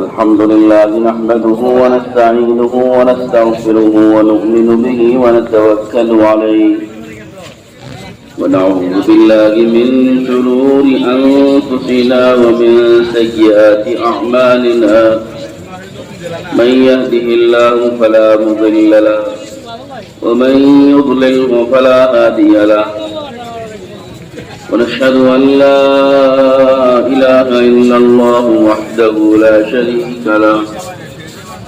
الحمد لله نحمده ونستعينه ونستغفره ونؤمن به ونتوكل عليه ونعوذ بالله من شرور أنفسنا ومن سيئات أعمالنا من يهده الله فلا مضل له ومن يضلله فلا هادي له ونشهد أن لا إله إلا الله وحده لا شريك له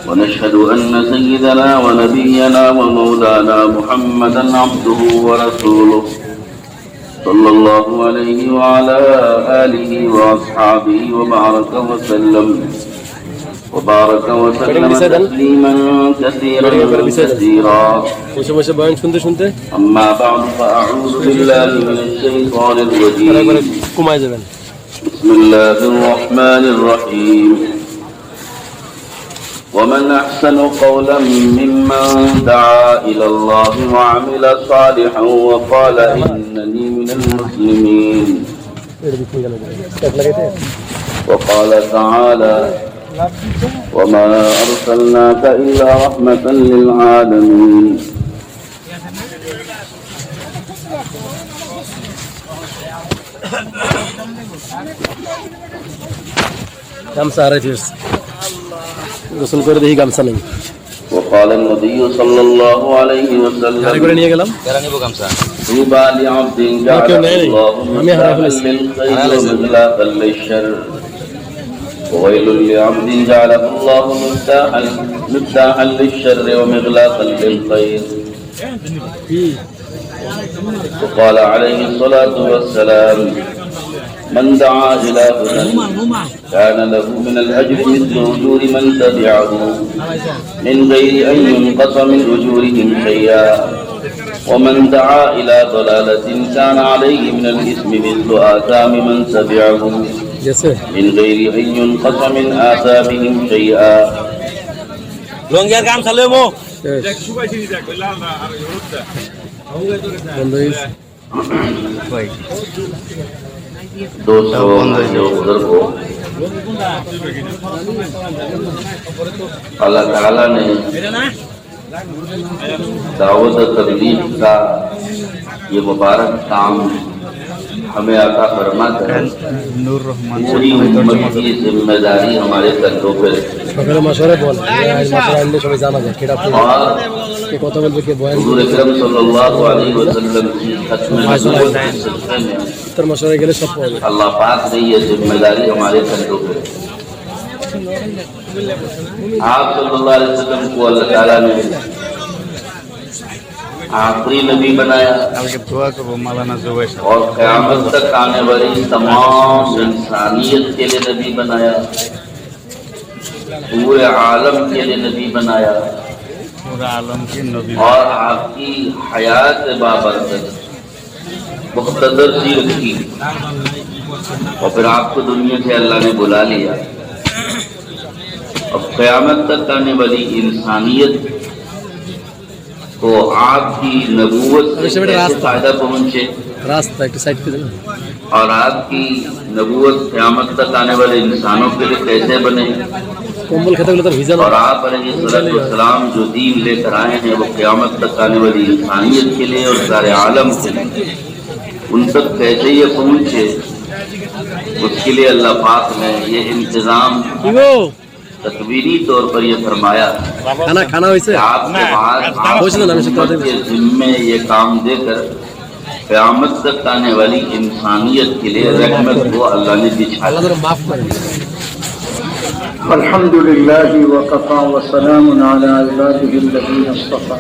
ونشهد أن سيدنا ونبينا ومولانا محمدا عبده ورسوله صلى الله عليه وعلى آله وأصحابه وبارك وسلم تسليما كثيرا أما بعد فأعوذ بالله من الشيطان الرجيم بسم الله الرحمن الرحيم ومن أحسن قولا ممن دعا إلى الله وعمل صالحا وقال إنني من المسلمين وقال تعالى وما أرسلناك إلا رحمة للعالمين وقال النبي صلى الله عليه وسلم طوبى لعبد جعله الله مفتاحا للخير ومغلاقا للشر وويل لعبد جعله الله مفتاحا للشر ومغلاقا للخير وقال عليه الصلاة والسلام من دعا إلى هدى كان له من الأجر مثل أجور من تبعه من غير أن ينقص من أجورهم شيئا ومن دعا إلى ضلالة كان عليه من الإثم مثل آثام من تبعه من غير أن ينقص من آثامهم شيئا अल्लाह ताला ने दावत तबलीग का ये मुबारक काम हमें आता फरमा कर पूरी उम्मत की जिम्मेदारी हमारे कंधों पर हुजूर अकरम सल्लल्लाहु अलैहि वसल्लम की खत्म नबूवत के सिलसिले में अल्लाह पाक ने ये जिम्मेदारी हमारे कंधों पर आप सल्लल्लाहु अलैहि वसल्लम को अल्लाह ताला ने आखिरी नबी बनाया और क़यामत तक आने वाली तमाम इंसानियत के लिए नबी बनाया, पूरे आलम के लिए नबी बनाया और आपकी हयात बाबरकत मुख्तदर सी रखी और फिर आपको दुनिया से अल्लाह ने बुला लिया। अब क़यामत तक आने वाली इंसानियत तो आपकी नबूवत से कैसे फायदा पहुंचे और आपकी नबूवत क़यामत तक आने वाले इंसानों के लिए कैसे बने और आप अलैहिस्सलाम जो दीन लेकर आए हैं वो क़यामत तक आने वाली इंसानियत के लिए और सारे आलम के लिए उन तक कैसे ये पहुंचे, उसके लिए अल्लाह पाक ने ये इंतजाम तकवीरी तौर पर ये फरमाया। आपके जिम्मे ये काम देकर क़यामत तक आने वाली इंसानियत के लिए रहमत को अल्लाह ने बिछा दी। अल्हम्दुलिल्लाह व कफ़ा व सलामुन अला इबादिही अल्लज़ीना इस्तफ़ा।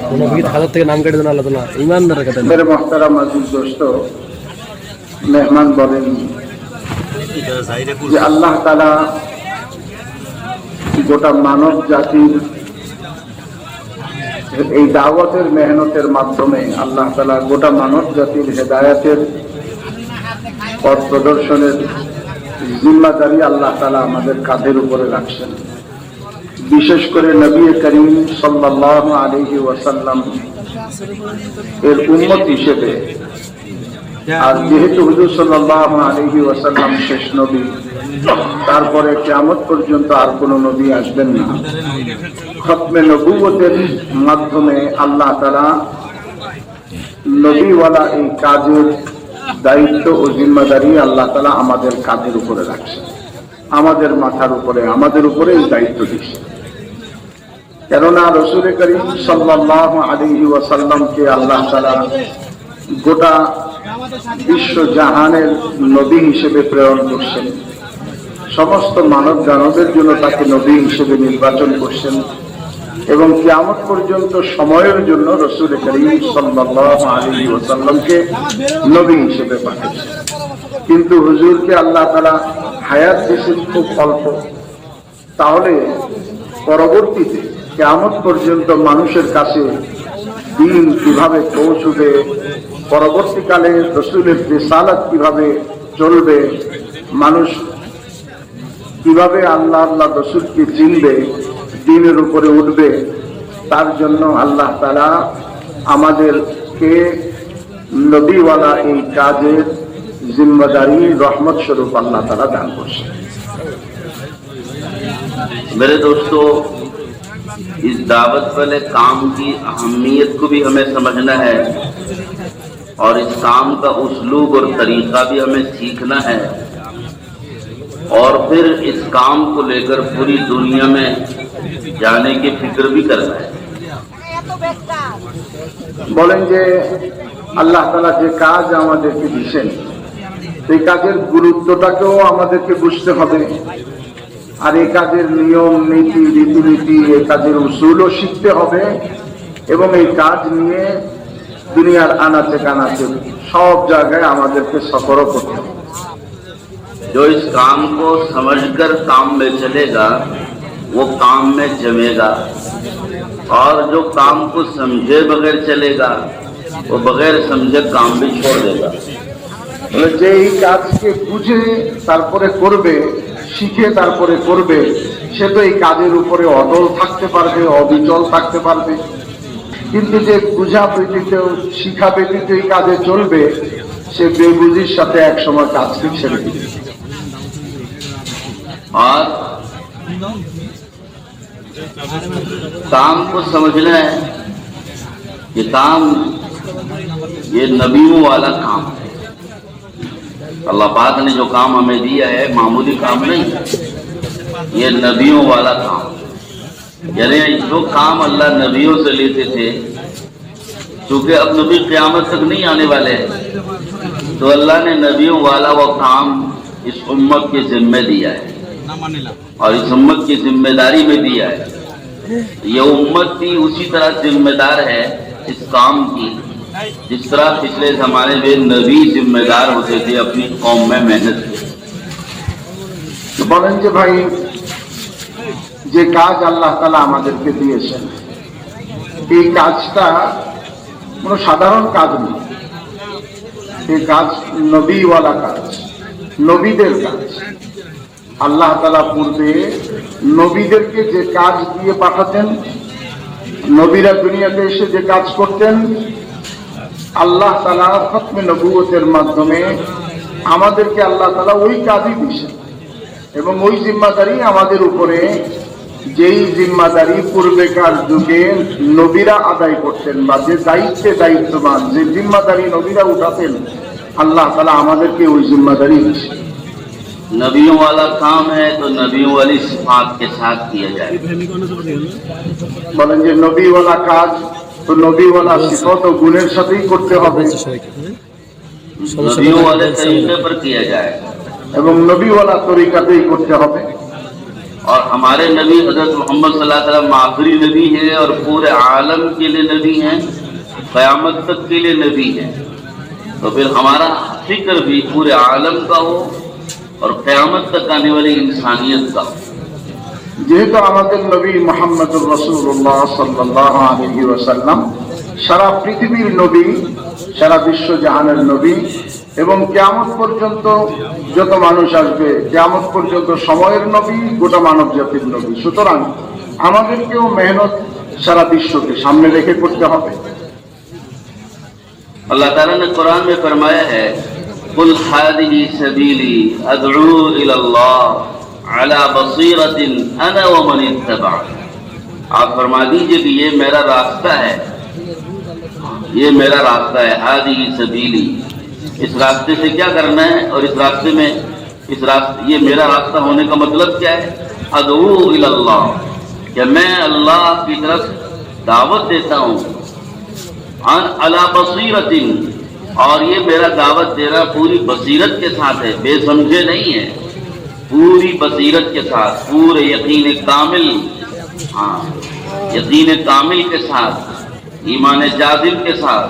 मेरे मोहतरम अज़ीज़ दोस्तों, मेहमान बोलें যে আল্লাহ তাআলা গোটা মানব জাতির এই দাওয়াতের মেহনতের মাধ্যমে আল্লাহ তাআলা গোটা মানব জাতির হেদায়েতের পথ প্রদর্শনের জিম্মাদারি আল্লাহ তাআলা আমাদের কাঁধের উপরে রাখছেন। বিশেষ করে নবী করিম সাল্লাল্লাহু আলাইহি ওয়াসাল্লাম এর উম্মত হিসেবে আর যেহেতু হুজুর সাল্লাল্লাহু আলাইহি ওয়াসাল্লাম শেষ নবী, তারপরে কিয়ামত পর্যন্ত আর কোনো নবী আসবেন না। খতমে নবুয়তের মাধ্যমে আল্লাহ তাআলা নবীওয়ালা এই কাজের দায়িত্ব ও জিম্মাদারি আল্লাহ তাআলা আমাদের কাঁধের উপরে রাখছেন, আমাদের মাথার উপরে, আমাদের উপরে এই দায়িত্ব দিচ্ছেন। কেননা রাসূল করিম সাল্লাল্লাহু আলাইহি ওয়াসাল্লামকে আল্লাহ তাআলা গোটা বিশ্ব জাহানের নবী হিসেবে প্রেরণ করছেন, সমস্ত মানব জানবের জন্য তাকে নবী হিসেবে নির্বাচন করছেন এবং কিয়ামত পর্যন্ত সময়ের জন্য রাসূল করিম সাল্লাল্লাহু আলাইহি ওয়াসাল্লামকে নবী হিসেবে পাঠিয়েছেন। কিন্তু হুজুরকে আল্লাহ তাআলা হায়াত দিয়েছেন খুব অল্প, তাহলে পরবর্তীতে কিয়ামত পর্যন্ত মানুষের কাছে দ্বীন কিভাবে পৌঁছবে, পরবর্তীকালে রাসূলের রিসালাত কিভাবে চলবে, মানুষ কিভাবে আল্লাহ রাসূলকে চিনবে, দ্বীনের উপরে উঠবে, তার জন্য আল্লাহ তাআলা আমাদেরকে নবীওয়ালা এই কাজের জিম্মাদারি রহমত স্বরূপ আল্লাহ তাআলা দান করছেন। मेरे दोस्तों, इस दावत वाले काम की अहमियत को भी हमें समझना है और इस काम का उसलूब और तरीका भी हमें सीखना है और फिर इस काम को लेकर पूरी दुनिया में जाने की फिक्र भी करना है। বলেন যে আল্লাহ তাআলা যে কাজ আমাদেরকে দিয়েছেন, এই কাজের গুরুত্বটাকেও আমাদেরকে বুঝতে হবে, আর এই কাজের নিয়ম নীতি রীতিনীতি, এই কাজের উসুলও শিখতে হবে এবং এই কাজ নিয়ে দুনিয়ার আনাচে কানাচে সব জায়গায় আমাদেরকে সফরও করতে হবে। जो इस काम को समझकर काम में चलेगा वो काम में जमेगा और जो काम को समझे बगैर चलेगा वो बगैर समझे काम भी छोड़ देगा। যে এই কাজকে বুঝে তারপরে করবে, শিখে তারপরে করবে, সে তো এই কাজের উপরে অটল থাকতে পারবে, অবিচল থাকতে পারবে। কিন্তু যে বুঝা ব্যতীত, শিখা ব্যতীত এই কাজে চলবে, সে বেবুঝির সাথে এক সময় কাজকে ছেড়ে দিবে। और काम को समझना है, ये काम ये नबियों वाला काम है। अल्लाह पाक ने जो काम हमें दिया है मामूली काम नहीं, ये नबियों वाला काम। यानी जो काम अल्लाह नबियों से लेते थे, क्योंकि अब नबी क़यामत तक नहीं आने वाले हैं, तो अल्लाह ने नबियों वाला वो काम इस उम्मत के जिम्मे दिया है और इस उम्मत की जिम्मेदारी में दिया है। ये उम्मत भी उसी तरह जिम्मेदार है इस काम की, जिस तरह पिछले जमाने में नबी जिम्मेदार होते थे अपनी कौम में मेहनत की। तो বলেন যে ভাই, যে কাজ আল্লাহ তাআলা আমাদেরকে দিয়েছেন, এই কাজটা কোনো সাধারণ কাজ নয়, এই কাজ নবীওয়ালা কাজ, নবীদের কাজ। আল্লাহ তাআলা পূর্বে নবীদেরকে যে কাজ দিয়ে পাঠাতেন, নবীরা দুনিয়াতে এসে যে কাজ করতেন, আল্লাহ তাআলা খতমে নবুয়তের মাধ্যমে আমাদেরকে আল্লাহ তাআলা ওই কাজই দিয়েছেন এবং ওই জিম্মাদারি আমাদের উপরে, যেই জিম্মাদারি পূর্বেকার যুগে নবীরা আদায় করতেন বা যে দায়িত্বে দায়িত্ববান, যে জিম্মাদারি নবীরা উঠাতেন, আল্লাহ তাআলা আমাদেরকে ওই জিম্মাদারি দিয়েছেন। नबियों वाला काम है तो नबियों वाली सिफात के साथ किया जाए। বলেন যে নবীওয়ালা কাজ তো নবীওয়ালা সিফত ও গুণের সাথেই করতে হবে, नबियों वाले तरीके पर किया जाए এবং নবীওয়ালা তরিকাতেই করতে হবে। और हमारे नबी हजरत मोहम्मद सल्लल्लाहु अलैहि वसल्लम आखिरी नबी है और पूरे आलम के लिए नबी हैं, क़यामत तक के लिए नबी हैं। तो फिर हमारा फिक्र भी पूरे आलम का हो और क़यामत तक आने वाली इंसानियत का। যেহেতু আমাদের নবী মুহাম্মদুর রাসূলুল্লাহ সাল্লাল্লাহু আলাইহি ওয়াসাল্লাম সারা পৃথিবীর নবী, সারা বিশ্ব জাহানের নবী এবং কিয়ামত পর্যন্ত যত মানুষ আসবে, কিয়ামত পর্যন্ত সময়ের নবী, গোটা মানব জাতির নবী। সুতরাং আমাদেরকেও মেহনত সারা বিশ্বকে সামনে রেখে করতে হবে। अल्लाह ताला ने कुरान में फरमाया है, कुल हादिही सबीली अदऊ इलल्लाह अला बसीरतिन अना व मन इत्तबअनी। आप फरमा दीजिए कि ये मेरा रास्ता है, ये मेरा रास्ता है। हादिही सबीली, इस रास्ते से क्या करना है, और इस रास्ते में ये मेरा रास्ता होने का मतलब क्या है? अदऊ इलल्लाह, कि मैं अल्लाह की तरफ दावत देता हूँ। अला बसीरतिन, और ये मेरा दावत देना पूरी बसीरत के साथ है, बेसमझे नहीं है, पूरी बसीरत के साथ, पूरे यकीन कामिल, हाँ यकीन कामिल के साथ, ईमान जाजिम के साथ,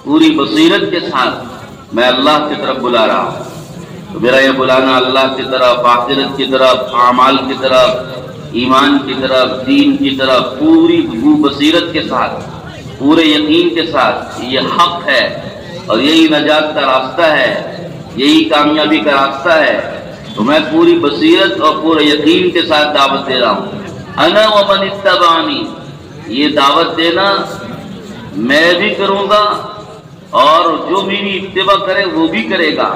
पूरी बसीरत के साथ मैं अल्लाह की तरफ बुला रहा हूँ। तो मेरा यह बुलाना अल्लाह की तरफ, आखिरत की तरफ, आमाल की तरफ, ईमान की तरफ, दीन की तरफ, पूरी बसीरत के साथ, पूरे यकीन के साथ, ये हक है और यही नजात का रास्ता है, यही कामयाबी का रास्ता है। तो मैं पूरी बसीरत और पूरे यकीन के साथ दावत दे रहा हूँ। अना व मन इत्तबअनी, ये दावत देना मैं भी करूँगा और जो मेरी इत्तिबा करे वो भी करेगा।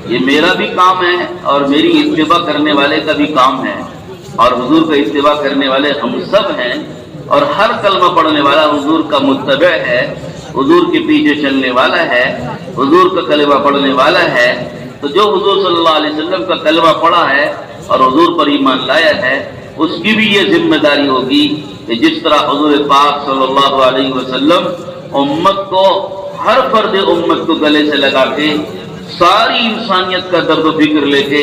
ये मेरा भी काम है और मेरी इत्तिबा करने वाले का भी काम है, और हुजूर का इत्तिबा करने वाले हम सब हैं, और हर कलमा पढ़ने वाला हुजूर का मुत्तबा है, हुजूर के पीछे चलने वाला है, हुजूर का कलमा पढ़ने वाला है। तो जो हुजूर सल्लल्लाहु अलैहि वसल्लम का कलमा पढ़ा है और हुजूर पर ईमान लाया है, उसकी भी ये जिम्मेदारी होगी कि जिस तरह हुजूर पाक सल्लल्लाहु अलैहि वसल्लम उम्मत को, हर फर्द उम्मत को गले से लगा के, सारी इंसानियत का दर्द फिक्र लेके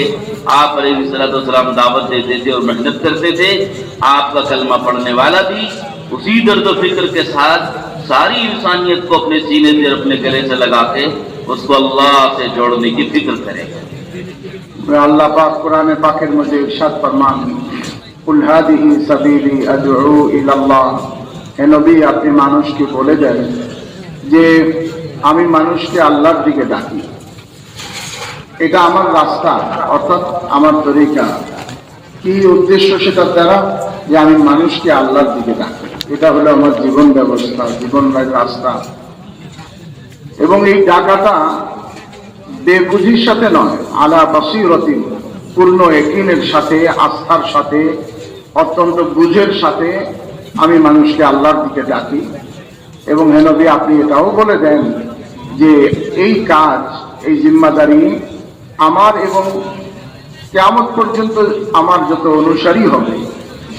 आप अलैहिस्सलाम दावत देते थे और मेहनत करते थे, आपका कलमा पढ़ने वाला भी उसी दर्द फिक्र के साथ सारी इंसानियत को अपने सीने से, अपने गले से लगा के उसको अल्लाह से जोड़ने की फिक्र करेगा। अल्लाह पाक कुरान पाकेर मধ্যে इरशाद फरमान, कुल हादिही सबीली अदऊ इलल्लाह। हे नबी, আপনি মানুষকে বলে দেন যে আমি মানুষকে আল্লাহর দিকে ডাকি, এটা আমার রাস্তা, অর্থাৎ আমার তরিকা। কি উদ্দেশ্য সেটার দ্বারা? যে আমি মানুষকে আল্লাহর দিকে ডাকি, এটা হলো আমার জীবন ব্যবস্থা, জীবন রাস্তা। এবং এই ডাকাটা বেবুঝির সাথে নয়, আলা বাসীরাতিন, পূর্ণ ইয়াকিনের সাথে, আস্থার সাথে, অত্যন্ত বুঝের সাথে আমি মানুষকে আল্লাহর দিকে ডাকি। এবং হে নবী, আপনি এটাও বলে দেন যে এই কাজ, এই জিম্মাদারি আমার, এবং কিয়ামত পর্যন্ত আমার যত অনুসারী হবে,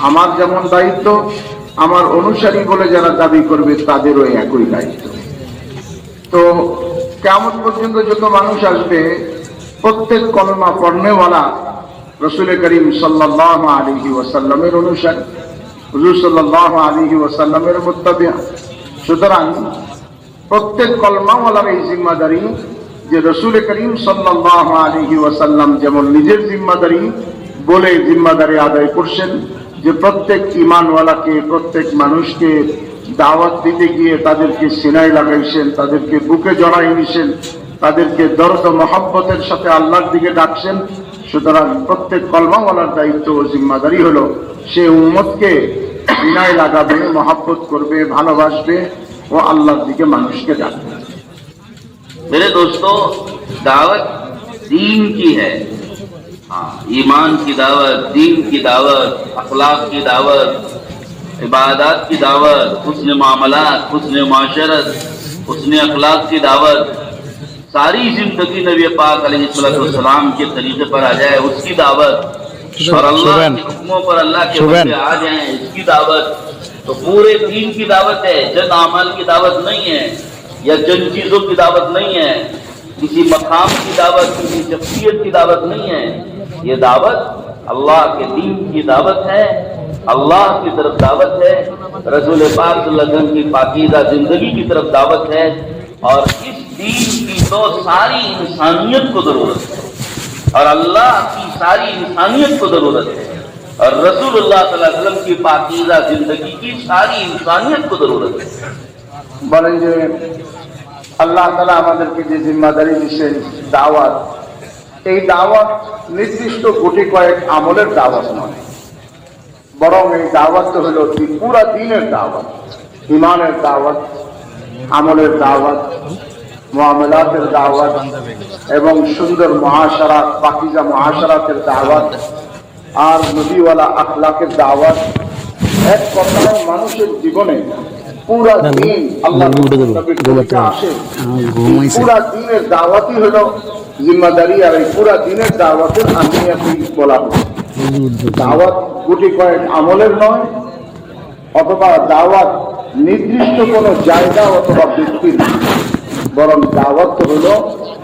আমার যেমন দায়িত্ব, আমার অনুসারী বলে যারা দাবি করবে তাদেরও একই দায়িত্ব। তো কিয়ামত পর্যন্ত যত মানুষ আসবে, প্রত্যেক কলমা পড়নেওয়ালা রাসূল করিম সাল্লাল্লাহু আলাইহি ওয়াসাল্লামের অনুসারী, হুজুর সাল্লাল্লাহু আলাইহি ওয়াসাল্লামের মুত্তাবি। সুতরাং প্রত্যেক কলমাওয়ালার এই জিম্মাদারি যে রাসূল করিম সাল্লাল্লাহু আলাইহি ওয়াসাল্লাম যেমন নিজের জিম্মাদারি বলে জিম্মাদারি আদায় করছেন, যে প্রত্যেক ঈমানওয়ালাকে, প্রত্যেক মানুষকে দাওয়াত দিতে গিয়ে তাদেরকে সিনায় লাগাইছেন, তাদেরকে বুকে জড়াই নিছেন, তাদেরকে দরদ ও মহব্বতের সাথে আল্লাহর দিকে ডাকছেন। সুতরাং প্রত্যেক কলমাওয়ালার দায়িত্ব ও জিম্মাদারি হলো সে উম্মতকে সিনায় লাগাবে, মহব্বত করবে, ভালোবাসবে ও আল্লাহর দিকে মানুষকে ডাকবে। मेरे दोस्तों, दावत दीन की है, हाँ, ईमान की दावत, दीन की दावत, अखलाक की दावत, इबादत की दावत, हुस्न मामलात, हुस्न माशरत, हुस्न अखलाक की दावत, सारी जिंदगी नबी पाक अलैहिस्सलाम के तरीके पर आ जाए उसकी दावत, और अल्लाह के हुक्मों पर, अल्लाह के हुक्म आ जाए इसकी दावत। तो पूरे दीन की दावत है, जन अमल की दावत नहीं है, या जन चीजों की दावत नहीं है, किसी मकाम की दावत, किसी शख्सियत की दावत नहीं है। ये दावत अल्लाह के दीन की दावत है, अल्लाह की तरफ दावत है, रसूल पाक सल्लल्लाहु अलैहि वसल्लम की पाकीज़ा जिंदगी की तरफ दावत है। और इस दीन की तो सारी इंसानियत को जरूरत है, और अल्लाह की सारी इंसानियत को जरूरत है, और रसूलुल्लाह सल्लल्लाहु अलैहि वसल्लम की पाकीज़ा जिंदगी की सारी इंसानियत को जरूरत है। বলেন যে আল্লাহ তাআলা আমাদেরকে যে জিম্মাদারি দিয়েছেন দাওয়াত, এই দাওয়াত নির্দিষ্ট গুটি কয়েক আমলের দাওয়াত নয়, বরং এই দাওয়াত তো হলো পুরা দ্বীনের দাওয়াত, ঈমানের দাওয়াত, আমলের দাওয়াত, মুআমালাতের দাওয়াত এবং সুন্দর মুআশারাত, পাকিজা মুআশারাতের দাওয়াত আর নবীওয়ালা আখলাকের দাওয়াত, এক কথায় মানুষের জীবনে পুরা দিন আল্লাহ আসে। পুরা দিনের দাওয়াতই হলো জিম্মাদারি, আর এই পুরা দিনের দাওয়াতের আমিয়াতি বলা হয়। দাওয়াত গুটি কয়েক আমলের নয়, অথবা দাওয়াত নির্দিষ্ট কোন জায়গা অথবা ব্যক্তির, বরং দাওয়াত হলো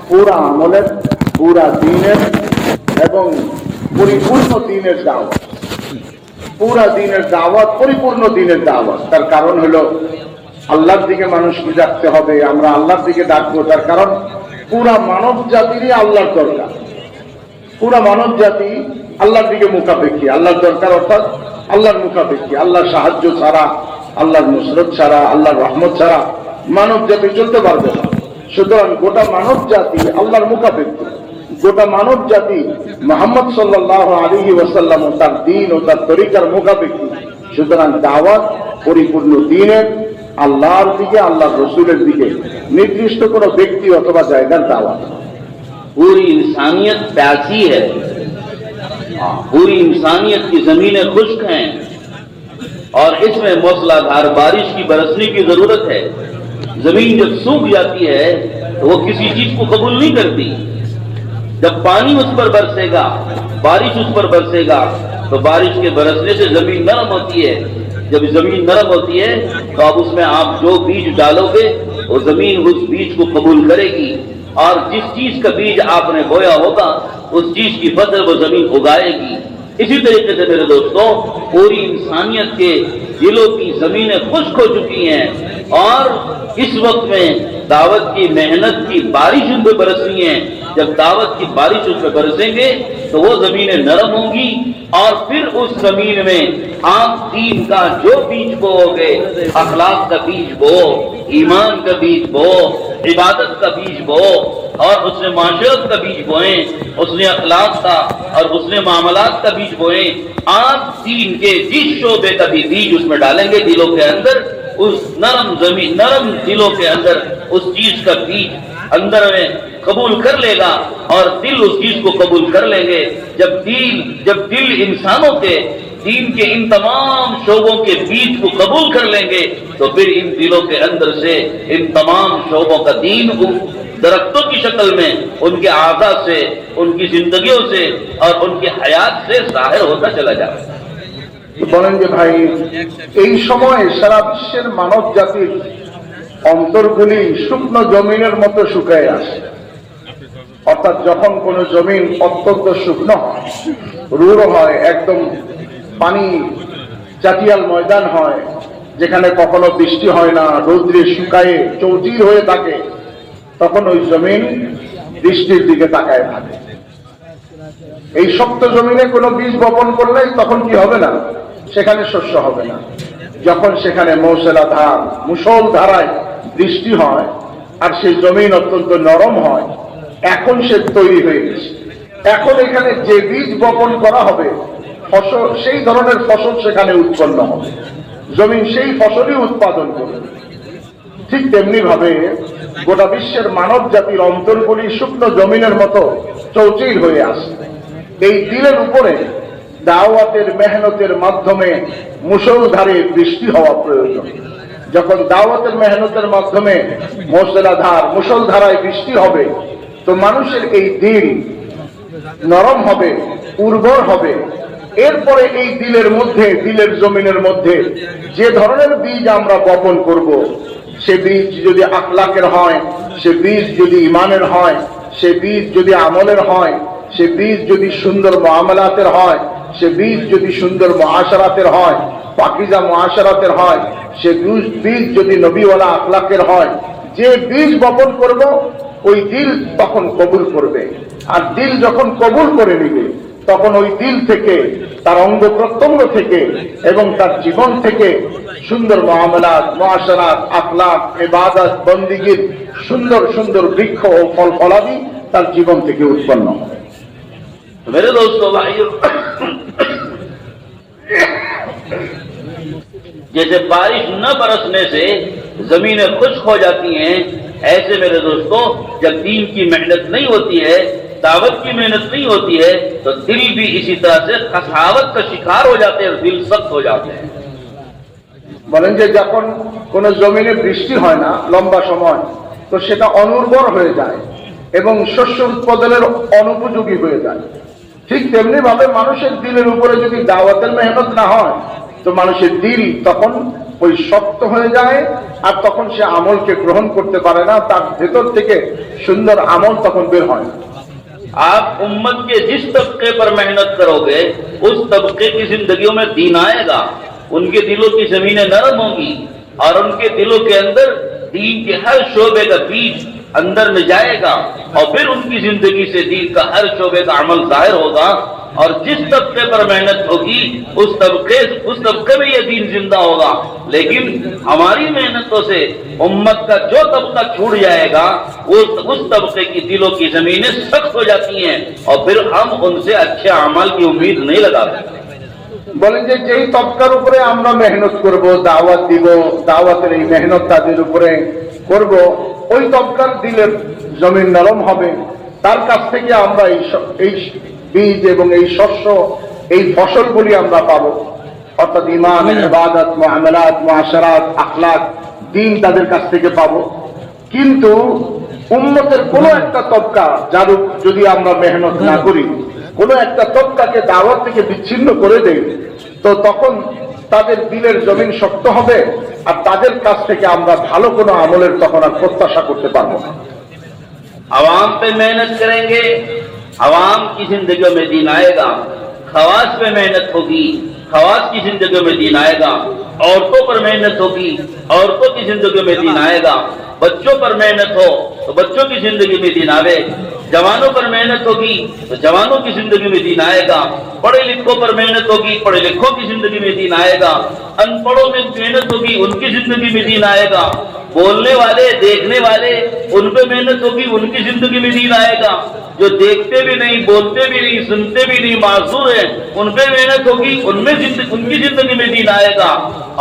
পুরা আমলের, পুরা দিনের এবং পরিপূর্ণ দিনের দাওয়াত। পুরা দিনের দাওয়াত, পরিপূর্ণ দিনের দাওয়াত। তার কারণ হলো আল্লাহর দিকে মানুষকে ডাকতে হবে, আমরা আল্লাহর দিকে ডাকবো। তার কারণ পুরা মানব জাতিরই আল্লাহর দরকার। পুরা মানব জাতি আল্লাহর দিকে মুখাপেক্ষী, আল্লাহর দরকার অর্থাৎ আল্লাহর মুখাপেক্ষী। আল্লাহর সাহায্য ছাড়া, আল্লাহর নুসরত ছাড়া, আল্লাহর রহমত ছাড়া মানব জাতি চলতে পারবে না। সুতরাং গোটা মানব জাতি আল্লাহর মুখাপেক্ষী। গোটা মানব জাতি মুহাম্মদ সাল্লাল্লাহু আলাইহি ওয়াসাল্লাম ও তার দ্বীন ও তার তরিকার মুখাপেক্ষী। সুতরাং দাওয়াত পরিপূর্ণ দ্বীনের, আল্লাহর দিকে, আল্লাহর রসুলের দিকে, নির্দিষ্ট কোনো ব্যক্তি অথবা জায়গার দাওয়াত। पूरी इंसानियत प्यासी है, पूरी इंसानियत की जमीनें खुश्क हैं और इसमें मूसलाधार बारिश की बरसने की जरूरत है। जमीन जब सूख जाती है तो वो किसी चीज को कबूल नहीं करती। जब पानी उस पर बरसेगा, बारिश उस पर बरसेगा, तो बारिश के बरसने से जमीन नरम होती है। जब जमीन नरम होती है तो अब उसमें आप जो बीज डालोगे वो जमीन उस बीज को कबूल करेगी, और जिस चीज का बीज आपने बोया होगा उस चीज की फसल वो जमीन उगाएगी। इसी तरीके से मेरे दोस्तों, पूरी इंसानियत के दिलों की जमीनें खुश्क हो चुकी हैं और इस वक्त में दावत की मेहनत की बारिश उन पर बरसनी है। जब दावत की बारिश उस पर बरसेंगे तो वो जमीनें नरम होंगी और फिर उस जमीन में आप दीन का जो बीज बोओगे, अखलाक का बीज बो, ईमान का बीज बो, इबादत का बीज बो और उसने माशरत का बीज बोए, उसने अखलाक का और उसने मामलात का बीज बोए। आप दीन के जिस शोबे का भी बीज उसमें डालेंगे दिलों के अंदर, उस नरम जमीन, नरम दिलों के अंदर उस चीज का बीज अंदर में कबूल कर लेगा और दिल उस चीज को कबूल कर लेंगे। जब दिल इंसानों के दीन के इन तमाम शोबों के बीज को कबूल कर लेंगे तो फिर इन दिलों के अंदर से इन तमाम शोबों का दीन दरख्तों की शक्ल में उनके आज़ा से, उनकी जिंदगियों से और उनकी हयात से जाहिर होता चला जाए। বলেন যে ভাই, এই সময়ে সারা বিশ্বের মানব জাতির অন্তরগুলি শুকনো জমিনের মতো শুকায় আসে। অর্থাৎ যখন কোনো জমিন অত্যন্ত শুকনো হয়, রূঢ় হয়, একদম পানি চাটিয়াল ময়দান হয়, যেখানে কখনো বৃষ্টি হয় না, রৌদ্রে শুকায়ে চৌচির হয়ে থাকে, তখন ওই জমিন বৃষ্টির দিকে তাকায় থাকে। এই শক্ত জমিনে কোনো বীজ বপন করলে তখন কি হবে না? সেখানে শস্য হবে না। যখন সেখানে মুষল ধারায় বৃষ্টি হয় আর সেই জমিন অত্যন্ত নরম হয়, এখন সে তৈরি হয়ে গেছে। এখন এখানে যে বীজ বপন করা হবে, ফসল, সেই ধরনের ফসল সেখানে উৎপন্ন হবে, জমিন সেই ফসলই উৎপাদন করবে। ঠিক তেমনি ভাবে গোটা বিশ্বের মানব জাতির অন্তরগুলি শুকনো জমিনের মতো চৌচির হয়ে আসে। এই দিলের উপরে দাওয়াতের মেহনতের মাধ্যমে মুষলধারে বৃষ্টি হওয়া প্রয়োজন। যখন দাওয়াতের মেহনতের মাধ্যমে মুষলধারায় বৃষ্টি হবে তো মানুষের এই দিল নরম হবে, উর্বর হবে। এরপরে এই দিলের মধ্যে, দিলের জমিনের মধ্যে যে ধরনের বীজ আমরা বপন করব, সে বীজ যদি আখলাকের হয়, সে বীজ যদি ইমানের হয়, সে বীজ যদি আমলের হয়, সে বীজ যদি সুন্দর মুআমালাতের হয়, সে বীজ যদি সুন্দর মুআশারাতের হয়, পাকিজা মুআশারাতের হয়, সে বীজ যদি নবীওয়ালা আখলাকের হয়, যে বীজ বপন করব ওই দিল তখন কবুল করবে। আর দিল যখন কবুল করে নিবে তখন ওই দিল থেকে, তার অঙ্গ প্রত্যঙ্গ থেকে এবং তার জীবন থেকে সুন্দর মুআমালাত, মুআশারাত, আখলাক, ইবাদত, বন্দেগীর সুন্দর সুন্দর বৃক্ষ ও ফল ফলাদি তার জীবন থেকে উৎপন্ন হবে। मेरे दोस्तों भाइयों, जैसे बारिश न बरसने से जमीनें खुश्क हो जाती हैं, ऐसे मेरे दोस्तों, जब दीन की मेहनत नहीं होती है, दावत की मेहनत नहीं होती है, तो दिल भी इसी तरह से खसावत का शिकार हो जाते हैं, दिल सख्त हो जाते हैं। বলেন যে যখন কোনো জমিনে বৃষ্টি হয় না লম্বা সময়, তো সেটা অনুর্বর হয়ে যায় এবং শস্য উৎপাদনের অনুপযোগী হয়ে যায়। ঠিক তেমনি ভাবে মানুষের দিলের উপরে যদি দাওয়াতের মেহনত না হয়, তো মানুষের দিল তখন ওই শক্ত হয়ে যায়, আর তখন সে আমলকে গ্রহণ করতে পারে না, তার ভেতর থেকে সুন্দর আমল তখন বের হয় না। आप उम्मत के जिस तबके पर मेहनत करोगे, उस तबके की जिंदगियों में दीन आएगा, उनके दिलों की जमीनें नरम होंगी और उनके दिलों के अंदर दीन के हर शोबे का बीज अंदर में जाएगा और फिर उनकी जिंदगी से दीन का हर शोबे का अमल जाहिर होगा। और जिस तबके पर मेहनत होगी, उस तबके में यह दीन जिंदा होगा। लेकिन हमारी मेहनतों से उम्मत का जो तबका छूट जाएगा, उस तबके की दिलों की जमीनें सख्त हो जाती हैं और फिर हम उनसे अच्छे अमल की उम्मीद नहीं लगाते। বলেন যে যেই তবকার উপরে আমরা মেহনত করব, দাওয়াত দিব, দাওয়াতের এই মেহনত তাদের উপরে করব, ওই তবকার দিলের জমিন নরম হবে, তার কাছ থেকে আমরা এই বীজ এবং এই শস্য, এই ফসলগুলি আমরা পাবো, অর্থাৎ ঈমান, ইবাদত, মুআমালাত, মুআশারাত, আখলাক, দ্বীন তাদের কাছ থেকে পাবো। কিন্তু উম্মতের কোনো একটা তবকা যার যদি আমরা মেহনত না করি, কোনো একটা তবকাকে দাওয়াত থেকে বিচ্ছিন্ন করে দেই, তো তখন তাদের দিলের জমিন শক্ত হবে আর তাদের কাছ থেকে আমরা ভালো কোনো আমলের তখন আর প্রত্যাশা করতে পারবো না। आवाम पे मेहनत करेंगे, आवाम की जिंदगियों में दीन आएगा। खवास पे मेहनत होगी, खवास की जिंदगियों में दीन आएगा। औरतों पर मेहनत होगी, औरतों की जिंदगी में दीन आएगा। बच्चों पर मेहनत हो तो बच्चों की जिंदगी में दीन आवे। जवानों पर मेहनत होगी तो जवानों की जिंदगी में दीन आएगा। पढ़े लिखों पर मेहनत होगी, पढ़े लिखों की जिंदगी में दीन आएगा। अनपढ़ों में मेहनत होगी, उनकी जिंदगी में दीन आएगा। बोलने वाले, देखने वाले, उन पे मेहनत होगी, उनकी जिंदगी में दीन आएगा। जो देखते भी नहीं, बोलते भी नहीं, सुनते भी नहीं, मासूर है, उन पे मेहनत होगी, उनकी जिंदगी में दीन आएगा।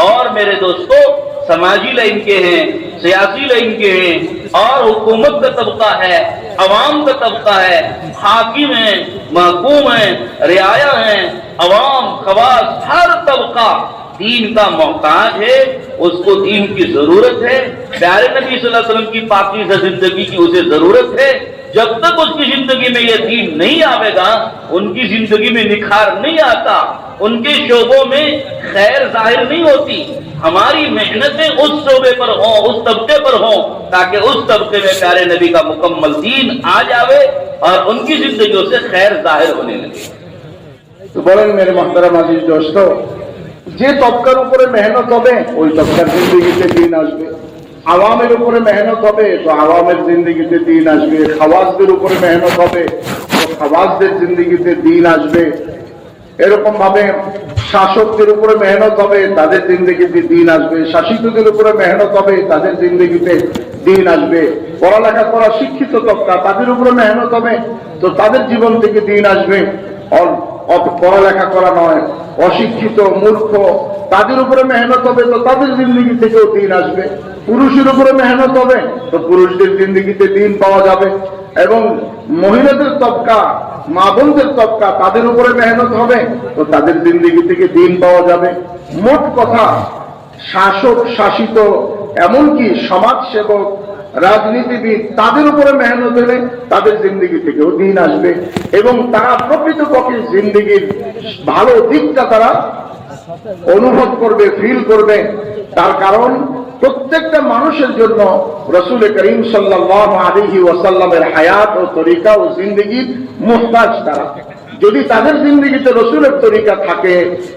और मेरे दोस्तों, समाजी लाइन के हैं, सियासी लाइन के हैं, और हुकूमत का तबका है, अवाम का तबका है, हाकिम है, महकूम है, रियाया है, अवाम, खवास, हर तबका दीन का मोहताज है। उसको दीन की जरूरत है। प्यारे नबी सल्लल्लाहु अलैहि वसल्लम की पाकीज़ा जिंदगी की उसे जरूरत है। जब तक उसकी जिंदगी में यह दीन नहीं आवेगा, उनकी जिंदगी में निखार नहीं आता, उनके शोबों में खैर जाहिर नहीं होती। हमारी मेहनतें उस शोबे पर हों, उस तबके पर हों, ताकि उस तबके में प्यारे नबी का मुकम्मल दीन आ जावे और उनकी जिंदगियों से खैर जाहिर होने लगे। तो बोलें मेरे मोहतरम अजीज दोस्तों, যে তবকার উপরে মেহনত হবে ওই তবকার জিন্দেগিতে দিন আসবে। আওয়ামের উপরে মেহনত হবে তো আওয়ামের জিন্দেগিতে দিন আসবে। খাওয়াসদের উপরে মেহনত হবে তো খাওয়াসদের জিন্দেগিতে দিন আসবে। এরকম ভাবে শাসকদের উপরে মেহনত হবে, তাদের জিন্দেগিতে দিন আসবে। শাসিতদের উপরে মেহনত হবে, তাদের জিন্দেগিতে দিন আসবে। পড়ালেখা করা শিক্ষিত তবকা, তাদের উপরে মেহনত হবে তো তাদের জীবন থেকে দিন আসবে। পড়ালেখা করা নয়, অশিক্ষিত, মূর্খ, তাদের উপরে মেহনত হবে তো তাদের জিন্দগি থেকেও দিন আসবে। পুরুষের উপরে মেহনত হবে তো পুরুষদের জিন্দগিতে দিন পাওয়া যাবে। এবং মহিলাদের তবকা, মা বোনদের তবকা, তাদের উপরে মেহনত হবে তো তাদের জিন্দগি থেকে দিন পাওয়া যাবে। মোট কথা, শাসক, শাসিত, এমনকি সমাজসেবক, রাজনীতিবিদ, তাদের উপরে মেহনত হলে তাদের জিন্দগি থেকেও দিন আসবে এবং তারা প্রকৃতপক্ষে জিন্দগির ভালো দিকটা তারা অনুভব করবে, ফিল করবে। তার কারণ প্রত্যেকটা মানুষের জন্য রাসূল করিম সাল্লাল্লাহু আলাইহি ওয়াসাল্লামের হায়াত ও তরিকা ও জিন্দগির মুহতাজ তারা। যদি তাদের জিন্দগিতে রসুলের তরিকা থাকে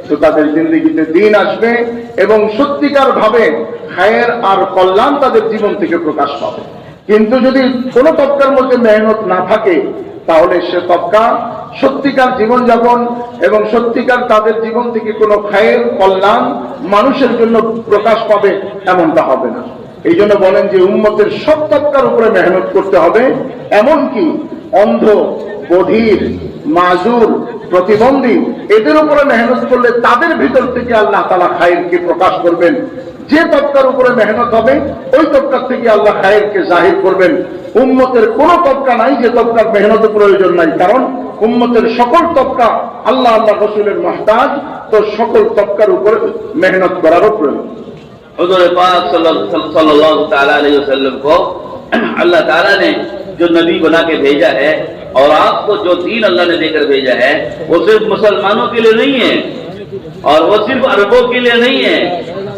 তো তাদের জিন্দগিতে দিন আসবে এবং সত্যিকার ভাবে খায়ের আর কল্যাণ তাদের জীবন থেকে প্রকাশ পাবে। কিন্তু যদি কোনো তবকার মধ্যে মেহনত না থাকে, তাহলে সে তবকা সত্যিকার জীবনযাপন এবং সত্যিকার তাদের জীবন থেকে কোনো খায়ের কল্যাণ মানুষের জন্য প্রকাশ পাবে, এমনটা হবে না। এই জন্য বলেন যে উম্মতের সব তবকার উপরে মেহনত করতে হবে, এমনকি অন্ধ, বধির, মাজুর, প্রতিবন্ধী, এদের উপরে মেহনত করলে তাদের ভিতর থেকে আল্লাহ তাআলা খায়রকে প্রকাশ করবেন। যে তবকার উপরে মেহনত হবে ওই তবকার থেকে আল্লাহ খায়েরকে জাহির করবেন। উম্মতের কোন তবকা নাই যে তবকার মেহনতের প্রয়োজন নাই, কারণ উম্মতের সকল তবকা আল্লাহ রসুলের মুহতাজ, তো সকল তবকার উপরে মেহনত করারও প্রয়োজন। हुजूर पाक सल्लल्लाहु ताला अलैहि वसल्लम को अल्लाह ताला ने जो नबी बना के भेजा है और आपको जो दीन अल्लाह ने देकर भेजा है वो सिर्फ मुसलमानों के लिए नहीं है और वो सिर्फ अरबों के लिए नहीं है,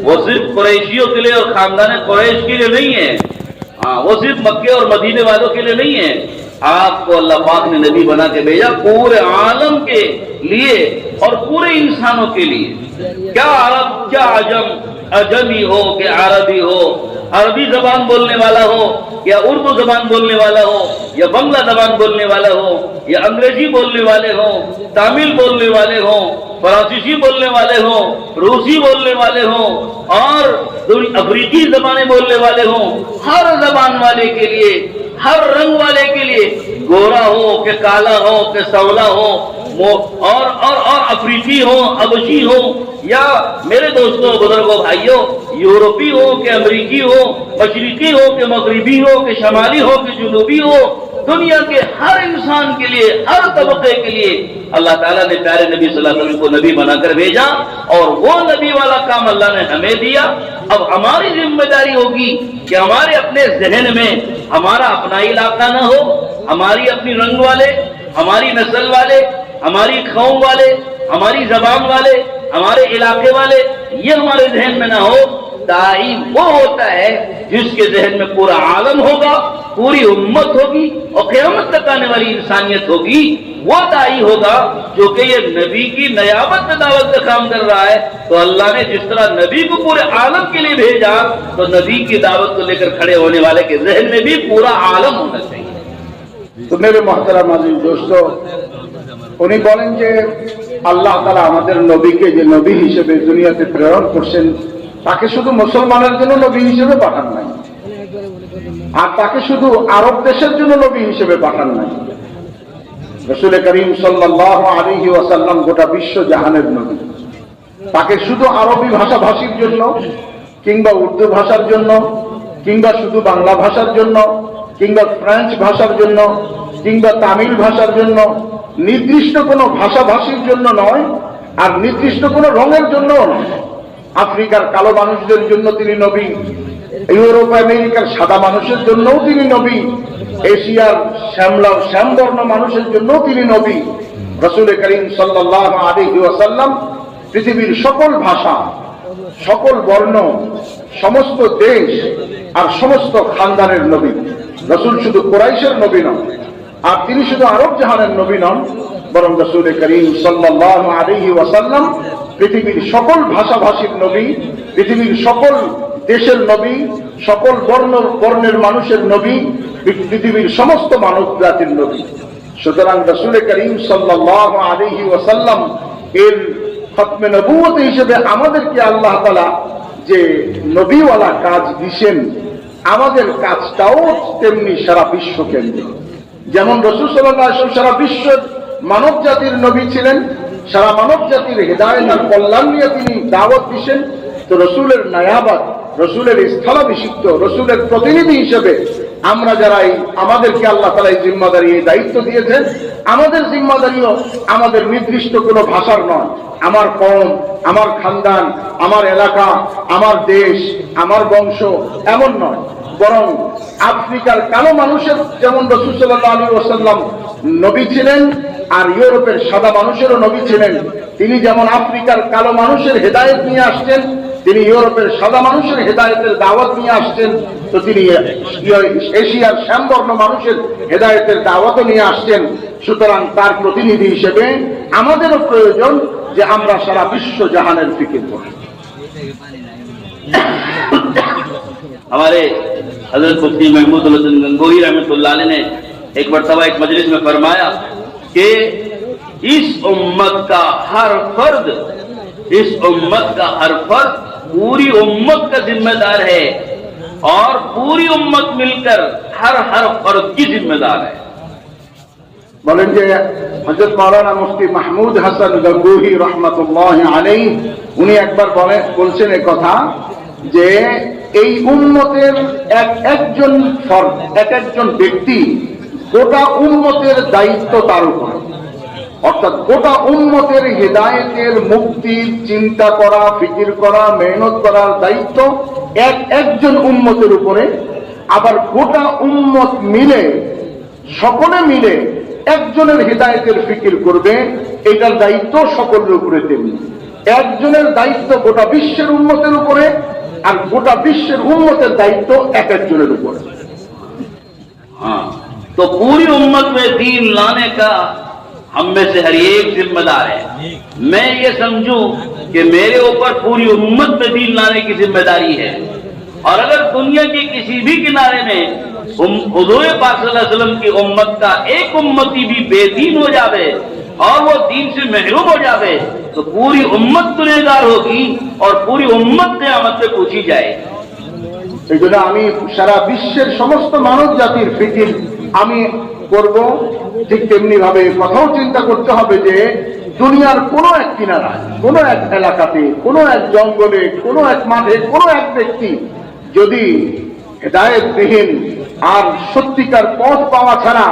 वो सिर्फ कुरैशियों के लिए और खानदान कुरैश के लिए नहीं है, वो सिर्फ मक्के और मदीने वालों के लिए नहीं है। आपको अल्लाह पाक ने नबी बना के भेजा पूरे आलम के लिए और पूरे इंसानों के लिए। क्या अरब क्या अजम, अजमी हो कि अरबी हो, अरबी जबान बोलने वाला हो या उर्दू जबान बोलने वाला हो या बंगला जबान बोलने वाला हो या अंग्रेजी बोलने वाले हो, तमिल बोलने वाले हो, फ्रांसीसी बोलने वाले हो, रूसी बोलने वाले हो और अफ्रीकी जबानें बोलने वाले हो, हर जबान वाले के लिए, हर रंग वाले के लिए, गोरा हो कि काला हो कि सवला हो और अफ्रीकी हो, अबशी हो या मेरे दोस्तों बुजुर्गों भाइयों यूरोपी हो कि अमेरिकी हो, मशरिकी हो कि मगरिबी हो कि शमाली हो कि जुनूबी हो, दुनिया के हर इंसान के लिए, हर तबके के लिए अल्लाह ताला ने प्यारे नबी सल्लल्लाहु अलैहि वसल्लम को नबी बनाकर भेजा और वो नबी वाला काम अल्लाह ने हमें दिया। अब हमारी जिम्मेदारी होगी कि हमारे अपने जहन में हमारा अपना इलाका न हो, हमारी अपनी रंग वाले, हमारी नस्ल वाले, हमारी कौम वाले, हमारी जबान वाले, हमारे इलाके वाले, ये हमारे जहन में ना हो। दाई वो होता है जिसके जहन में पूरा आलम होगा, पूरी उम्मत होगी और क़यामत तक आने वाली इंसानियत होगी। वो दाई होगा जो कि ये नबी की नयाबत में दावत का काम कर रहा है। तो अल्लाह ने जिस तरह नबी को पूरे आलम के लिए भेजा, तो नबी की दावत को लेकर खड़े होने वाले के जहन में भी पूरा आलम होना चाहिए। तो मेरे मोहतरम अज़ीज़ दोस्तों, উনি বলেন যে আল্লাহ তাআলা আমাদের নবীকে যে নবী হিসেবে দুনিয়াতে প্রেরণ করছেন, তাকে শুধু মুসলমানের জন্য নবী হিসেবে পাঠান নাই, আর তাকে শুধু আরব দেশের জন্য নবী হিসেবে পাঠান নাই। রাসূল করিম সাল্লাল্লাহু আলাইহি ওয়াসাল্লাম গোটা বিশ্ব জাহানের নবী। তাকে শুধু আরবি ভাষাভাষীর জন্য কিংবা উর্দু ভাষার জন্য কিংবা শুধু বাংলা ভাষার জন্য কিংবা ফ্রেঞ্চ ভাষার জন্য কিংবা তামিল ভাষার জন্য নির্দিষ্ট কোনো ভাষাভাষীর জন্য নয়, আর নির্দিষ্ট কোনো রঙের জন্যও নয়। আফ্রিকার কালো মানুষদের জন্য তিনি নবী, ইউরোপ আমেরিকার সাদা মানুষের জন্যও তিনি নবী, এশিয়ার শ্যামবর্ণ মানুষের জন্যও তিনি নবী। রাসূল করিম সাল্লাল্লাহু আলাইহি ওয়াসাল্লাম পৃথিবীর সকল ভাষা, সকল বর্ণ, সমস্ত দেশ আর সমস্ত খানদানের নবী। রাসূল শুধু কুরাইশের নবী নন, আর তিনি শুধু আরব জাহানের নবী নন, বরং রাসূল করিম সাল্লাল্লাহু আলাইহি ওয়াসাল্লাম পৃথিবীর সকল ভাষাভাষীর নবী, পৃথিবীর সকল দেশের নবী, সকল বর্ণের মানুষের নবী, পৃথিবীর সমস্ত মানব জাতির নবী। সুতরাং রাসূল করিম সাল্লাল্লাহু আলাইহি ওয়াসাল্লাম এর খতমে নবুয়ত হিসেবে আমাদেরকে আল্লাহ তাআলা যে নবীওয়ালা কাজ দিয়েছেন, আমাদের কাজটাও তেমনি সারা বিশ্ব কেন্দ্রিক। যেমন রাসূল সাল্লাল্লাহু আলাইহি ওয়াসাল্লাম সারা বিশ্বের মানব জাতির নবী ছিলেন, সারা মানব জাতির হেদায়েত আর কল্যাণ নিয়ে তিনি দাওয়াত দিয়েছেন। তো রাসূলের নায়াবাত, রাসূলের স্থলাভিষিক্ত, রাসূলের প্রতিনিধি হিসেবে আমরা যারা আমাদেরকে আল্লাহ তাআলা এই জিম্মাদারি, এই দায়িত্ব দিয়েছেন, আমাদের জিম্মাদারিও আমাদের নির্দিষ্ট কোনো ভাষার নয়, আমার কওম, আমার খানদান, আমার এলাকা, আমার দেশ, আমার বংশ এমন নয়, বরং আফ্রিকার কালো মানুষের যেমন রাসূল সাল্লাল্লাহু আলাইহি ওয়াসাল্লাম নবী ছিলেন, আর ইউরোপের সাদা মানুষেরও নবী ছিলেন। তিনি যেমন আফ্রিকার কালো মানুষের হেদায়েত নিয়ে আসছেন, তিনি ইউরোপের সাদা মানুষের হেদায়েতের দাওয়াত নিয়ে আসছেন, তো তিনি এশিয়ার শ্যামবর্ণ মানুষের হেদায়েতের দাওয়াতও নিয়ে আসছেন। সুতরাং তার প্রতিনিধি হিসেবে আমাদেরও প্রয়োজন যে আমরা সারা বিশ্ব জাহানের ফিকির করি। हमारे हजरत मुफ्ती महमूद हसन गंगोही रहमतुल्लाह अलैह ने एक मरतबा एक मजलिस में फरमाया कि इस उम्मत का हर फर्द, इस उम्मत का हर फर्द पूरी उम्मत का जिम्मेदार है और पूरी उम्मत मिलकर हर फर्द की जिम्मेदार है। বলেন যে হযরত মাওলানা মুফতি মাহমুদ হাসান গঙ্গোহী রহমাতুল্লাহি আলাইহি উনি একবার বলছেন এই কথা যে এই উম্মতের একজন একজন ব্যক্তি গোটা উম্মতের দায়িত্ব তার উপর, অর্থাৎ গোটা উম্মতের হিদায়েতের, মুক্তির চিন্তা করা, ফিকির করা, মেহনত করার দায়িত্ব একজন উম্মতের উপরে। আবার গোটা উম্মত মিলে, সকলে মিলে একজনের হিদায়েতের ফিকির করবে, এটার দায়িত্ব সকলের উপরে তেমনি। একজনের দায়িত্ব গোটা বিশ্বের উম্মতের উপরে, আর গোটা বিশ্বের উম্মতের দায়িত্ব একজনের উপরে। हाँ, तो पूरी उम्मत में दीन लाने का हम में से हर एक जिम्मेदार है। मैं ये समझूं कि मेरे ऊपर पूरी उम्मत में दीन लाने की जिम्मेदारी है, और अगर दुनिया के किसी भी किनारे में हुजूर पाक सल्लल्लाहु अलैहि वसल्लम की उम्मत का एक उम्मती भी बेदीन हो जावे और वो दीन से महरूम हो जावे, तो पूरी उम्मत गुनहगार होगी और पूरी उम्मत क़यामत में पूछी जाए। এই জন্য আমি সারা বিশ্বের সমস্ত মানব জাতির ফিকির আমি করব। ঠিক তেমনি ভাবে কথাও চিন্তা করতে হবে যে দুনিয়ার কোনো এক কিনারা, কোনো এক এলাকাতে, কোনো এক জঙ্গলে, কোনো এক মাঠে, কোনো এক ব্যক্তি যদি হেদায়েতবিহীন আর সত্যিকার পথ পাওয়া ছাড়া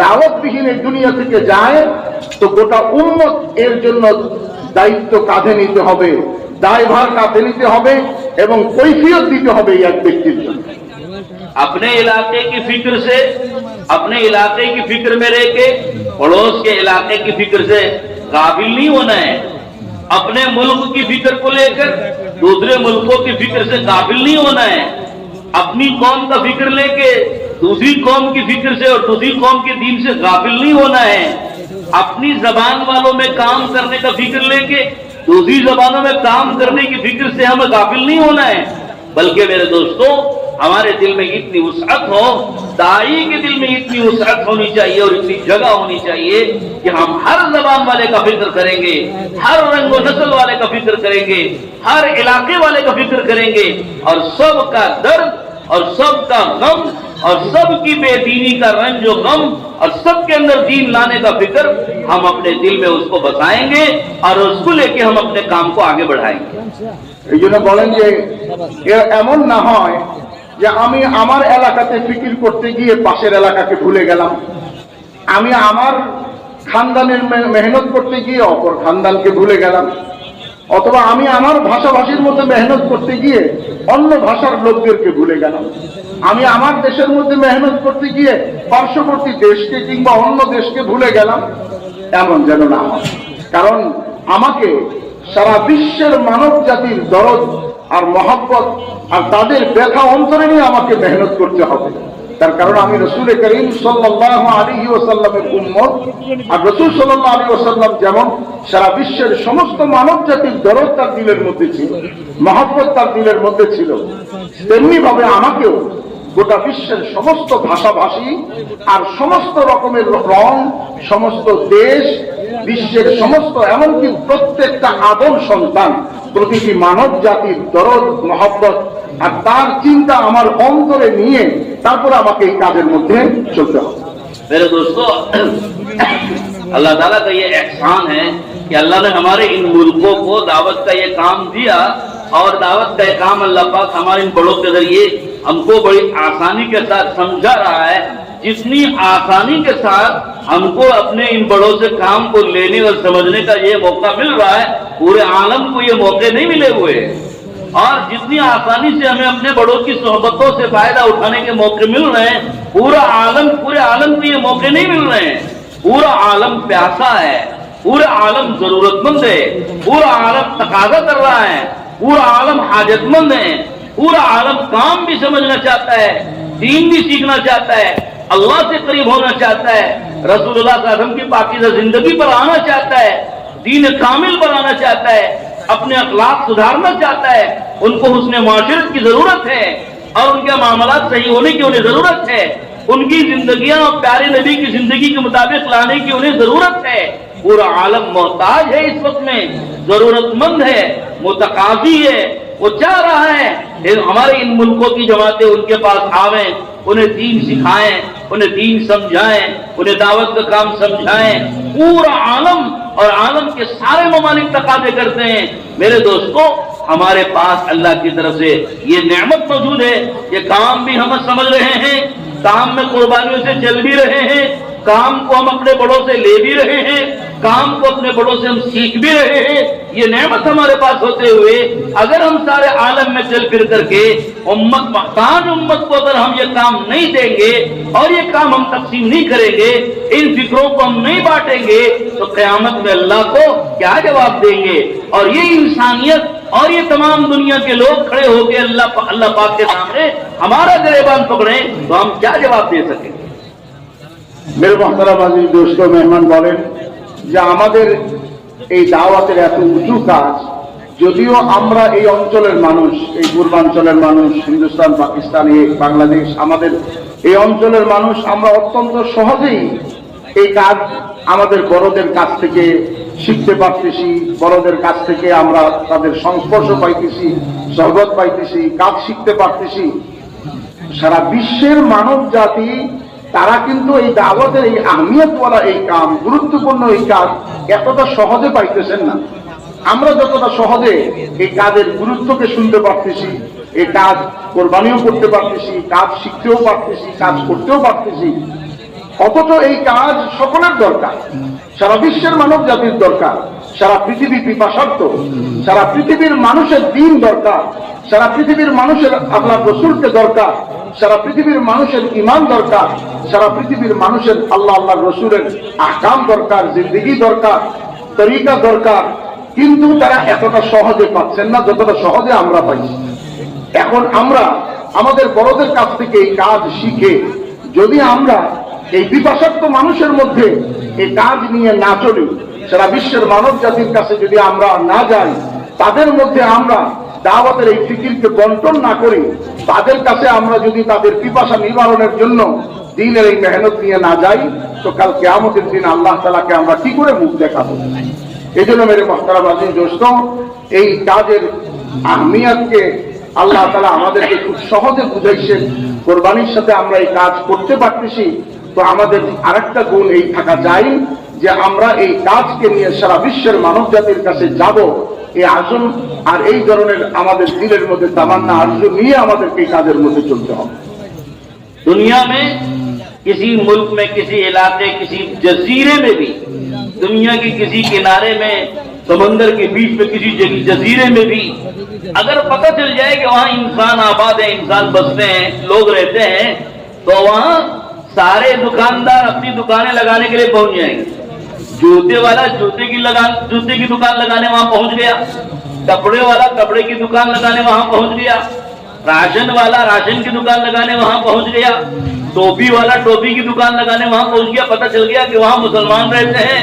দাওয়াতবিহীন এই দুনিয়া থেকে যায়, তো গোটা উম্মত এর জন্য দায়িত্ব কাঁধে নিতে হবে, দায়ভার কাঁধে নিতে হবে এবং কৈফিয়ত দিতে হবে এই এক ব্যক্তির জন্য। अपने इलाके की फिक्र से, अपने इलाके की फिक्र में रह के पड़ोस के इलाके की फिक्र से काबिल नहीं होना है। अपने मुल्क की फिक्र को लेकर दूसरे मुल्कों की फिक्र से काबिल नहीं होना है। अपनी कौम का फिक्र लेके दूसरी कौम की फिक्र से और दूसरी कौम के दीन से काबिल नहीं होना है। अपनी जबान वालों में काम करने का फिक्र लेके दूसरी जबानों में काम करने की फिक्र से हमें काबिल नहीं होना है। बल्कि मेरे दोस्तों, हमारे दिल में इतनी वुसअत हो, दाई के दिल में इतनी वुसअत होनी चाहिए और इतनी जगह होनी चाहिए कि हम हर जबान वाले का फिक्र करेंगे, हर रंग व नस्ल वाले का फिक्र करेंगे, हर इलाके वाले का फिक्र करेंगे, और सबका दर्द और सबका गम और सबकी बेदीनी का रंज व गम और सबके अंदर दीन लाने का फिक्र हम अपने दिल में उसको बसाएंगे और उसको लेके हम अपने काम को आगे बढ़ाएंगे। এই জন্য বলেন যে এমন না হয় যে আমি আমার এলাকাতে ফিকির করতে গিয়ে পাশের এলাকাকে ভুলে গেলাম, আমি আমার খানদানের মেহনত করতে গিয়ে অপর খানদানকে ভুলে গেলাম, অথবা আমি আমার ভাষাভাষীর মধ্যে মেহনত করতে গিয়ে অন্য ভাষার লোকদেরকে ভুলে গেলাম, আমি আমার দেশের মধ্যে মেহনত করতে গিয়ে পার্শ্ববর্তী দেশকে কিংবা অন্য দেশকে ভুলে গেলাম। এমন যেন না হয়, কারণ আমাকে সারা বিশ্বের মানব জাতির দরদ আর মহব্বত আর তাদের ব্যথা অন্তরে নিয়ে আমাকে মেহনত করতে হবে। তার কারণ আমি রাসূল করিম সাল্লাল্লাহু আলাইহি ওয়াসাল্লামের উম্মত, আর রাসূল সাল্লাল্লাহু আলাইহি ওয়াসাল্লাম যেমন সারা বিশ্বের সমস্ত মানব জাতির দরদ তার দিলের মধ্যে ছিল, মহব্বত তার দিলের মধ্যে ছিল, তেমনি ভাবে আমাকেও গোটা বিশ্বের সমস্ত ভাষাভাষী আর সমস্ত রকমের রং, সমস্ত দেশ, বিশ্বের সমস্ত এমনকি প্রত্যেকটা আদম সন্তান, প্রতিটি মানব জাতির দরদ, মহব্বত আর তার চিন্তা আমার অন্তরে নিয়ে তারপর আমাকে এই কাজের মধ্যে চলতে হবে। मेरे दोस्तों, अल्लाह ताला का ये एहसान है कि अल्लाह ने हमारे इन मुल्कों को दावत का ये काम दिया, और दावत का ये काम अल्लाह पाक हमारे इन बड़ों के जरिए हमको बड़ी आसानी के साथ समझा रहा है। जितनी आसानी के साथ हमको अपने इन बड़ों से काम को लेने और समझने का ये मौका मिल रहा है, पूरे आलम को ये मौके नहीं मिले हुए। और जितनी आसानी से हमें अपने बड़ों की सोहबतों से फायदा उठाने के मौके मिल रहे हैं, पूरे आलम को ये मौके नहीं मिल रहे हैं। पूरा आलम प्यासा है, पूरा आलम जरूरतमंद है, पूरा आलम तकाजा कर रहा है, पूरा आलम हाजतमंद है, पूरा आलम काम भी समझना चाहता है, दीन भी सीखना चाहता है, अल्लाह से करीब होना चाहता है, रसूलुल्लाह सल्लल्लाहु अलैहि वसल्लम की पाकीज़ा जिंदगी पर आना चाहता है, दीन कामिल बनाना चाहता है, अपने अखलाक सुधारना चाहता है, उनको हुस्न मुआशरत की जरूरत है और उनके मामलात सही होने की उन्हें जरूरत है, उनकी जिंदगियां और प्यारे नबी की जिंदगी के मुताबिक लाने की उन्हें जरूरत है। पूरा आलम मोहताज है, इस वक्त में जरूरतमंद है, मुतकाजी है, वो चाह रहा है हमारे इन मुल्कों की जमातें उनके पास आवें, उन्हें दीन सिखाएं, उन्हें दीन समझाएं, उन्हें दावत का काम समझाएं। पूरा आलम और आलम आलम के सारे ममालिक तकाजे करते हैं। मेरे दोस्तों, हमारे पास अल्लाह की तरफ से ये नेमत मौजूद है। ये काम भी हम समझ रहे हैं, काम में कुर्बानियों से चल भी रहे हैं, काम को हम अपने बड़ों से ले भी रहे हैं, काम को अपने बड़ों से हम सीख भी रहे हैं। ये नेमत हमारे पास होते हुए अगर हम सारे आलम में चल फिर करके उम्मत महताज उम्मत को अगर हम ये काम नहीं देंगे और ये काम हम तकसीम नहीं करेंगे, इन फिक्रों को हम नहीं बांटेंगे, तो क़यामत में अल्लाह को क्या जवाब देंगे? और ये इंसानियत और ये तमाम दुनिया के लोग खड़े होकर अल्लाह पाक के सामने हमारा गिरेबान पकड़े तो हम क्या जवाब दे सकें? मेरे मोहतरम अजीज दोस्तों, मेहमान बोलेন যে আমাদের এই দাওয়াতের এত উঁচু কাজ, যদিও আমরা এই অঞ্চলের মানুষ, এই পূর্বাঞ্চলের মানুষ, হিন্দুস্তান, পাকিস্তান, বাংলাদেশ, আমাদের এই অঞ্চলের মানুষ, আমরা অত্যন্ত সহজেই এই কাজ আমাদের বড়দের কাছ থেকে শিখতে পারতেছি, বড়দের কাছ থেকে আমরা তাদের সংস্পর্শ পাইতেছি, সহবত পাইতেছি, কাজ শিখতে পারতেছি। সারা বিশ্বের মানব জাতি তারা কিন্তু এই দাওয়াতের এই আহমিয়তওয়ালা এই কাজ, গুরুত্বপূর্ণ এই কাজ এতটা সহজে পাইতেছেন না। আমরা যতটা সহজে এই কাজের গুরুত্বকে শুনতে পারতেছি, এই কাজ কোরবানিও করতে পারতেছি, কাজ শিখতেও পারতেছি, কাজ করতেও পারতেছি, অথচ এই কাজ সকলের দরকার, সারা বিশ্বের মানব জাতির দরকার, সারা পৃথিবী পিপাসার্থ, সারা পৃথিবীর মানুষের দিন দরকার, সারা পৃথিবীর মানুষের আল্লাহর রাসূলকে দরকার, সারা পৃথিবীর মানুষের ঈমান দরকার, সারা পৃথিবীর মানুষের আল্লাহর রাসূলের আহকাম দরকার, জিন্দেগি দরকার, তরিকা দরকার। কিন্তু তারা এতটা সহজে পাচ্ছেন না যতটা সহজে আমরা পাইছি। এখন আমরা আমাদের বড়দের কাছ থেকে এই কাজ শিখে যদি আমরা এই পিপাসার্থ মানুষের মধ্যে এই কাজ নিয়ে না চলি, সারা বিশ্বের মানব জাতির কাছে যদি আমরা না যাই, তাদের মধ্যে আমরা দাওয়াতের এই ফিকিরকে বন্টন না করি, তাদের কাছে আমরা যদি তাদের পিপাসা নিবারণের জন্য দিনের এই মেহনত নিয়ে না যাই, তো কাল কিয়ামতের দিন আল্লাহ তাআলাকে আমরা কি করে মুখ দেখাবো? এই জন্য মেরে মুহতারাম আযীজ দোস্তোं, এই কাজের আহমিয়তকে আল্লাহ তাআলা আমাদেরকে খুব সহজে বুঝাইছেন। কোরবানির সাথে আমরা এই কাজ করতে পারতেছি, তো আমাদের আরেকটা গুণ এই থাকা চাই যে আমরা এই কাজকে নিয়ে সারা বিশ্বের মানব জাতির কাছে যাব। এই আজম আর এই ধরনের আমাদের দিলের মধ্যে তামান্না আরজু নিয়ে আমাদেরকে এই কাজের মধ্যে চলতে হবে। दुनिया में किसी मुल्क में, किसी इलाके, किसी जजीरे में भी, दुनिया के किसी किनारे में, समंदर के बीच में किसी जजीरे में भी अगर पता चल जाए कि वहाँ इंसान आबाद है, इंसान बसते हैं, लोग रहते हैं, तो वहाँ सारे दुकानदार अपनी दुकानें लगाने के लिए पहुंच जाएंगे। जूते वाला जूते की दुकान लगाने वहां पहुंच गया, कपड़े वाला कपड़े की दुकान लगाने वहां पहुंच गया, राशन वाला राशन की दुकान लगाने वहां पहुंच गया, टोपी वाला टोपी की दुकान लगाने वहां पहुंच गया। पता चल गया कि वहां मुसलमान रहते हैं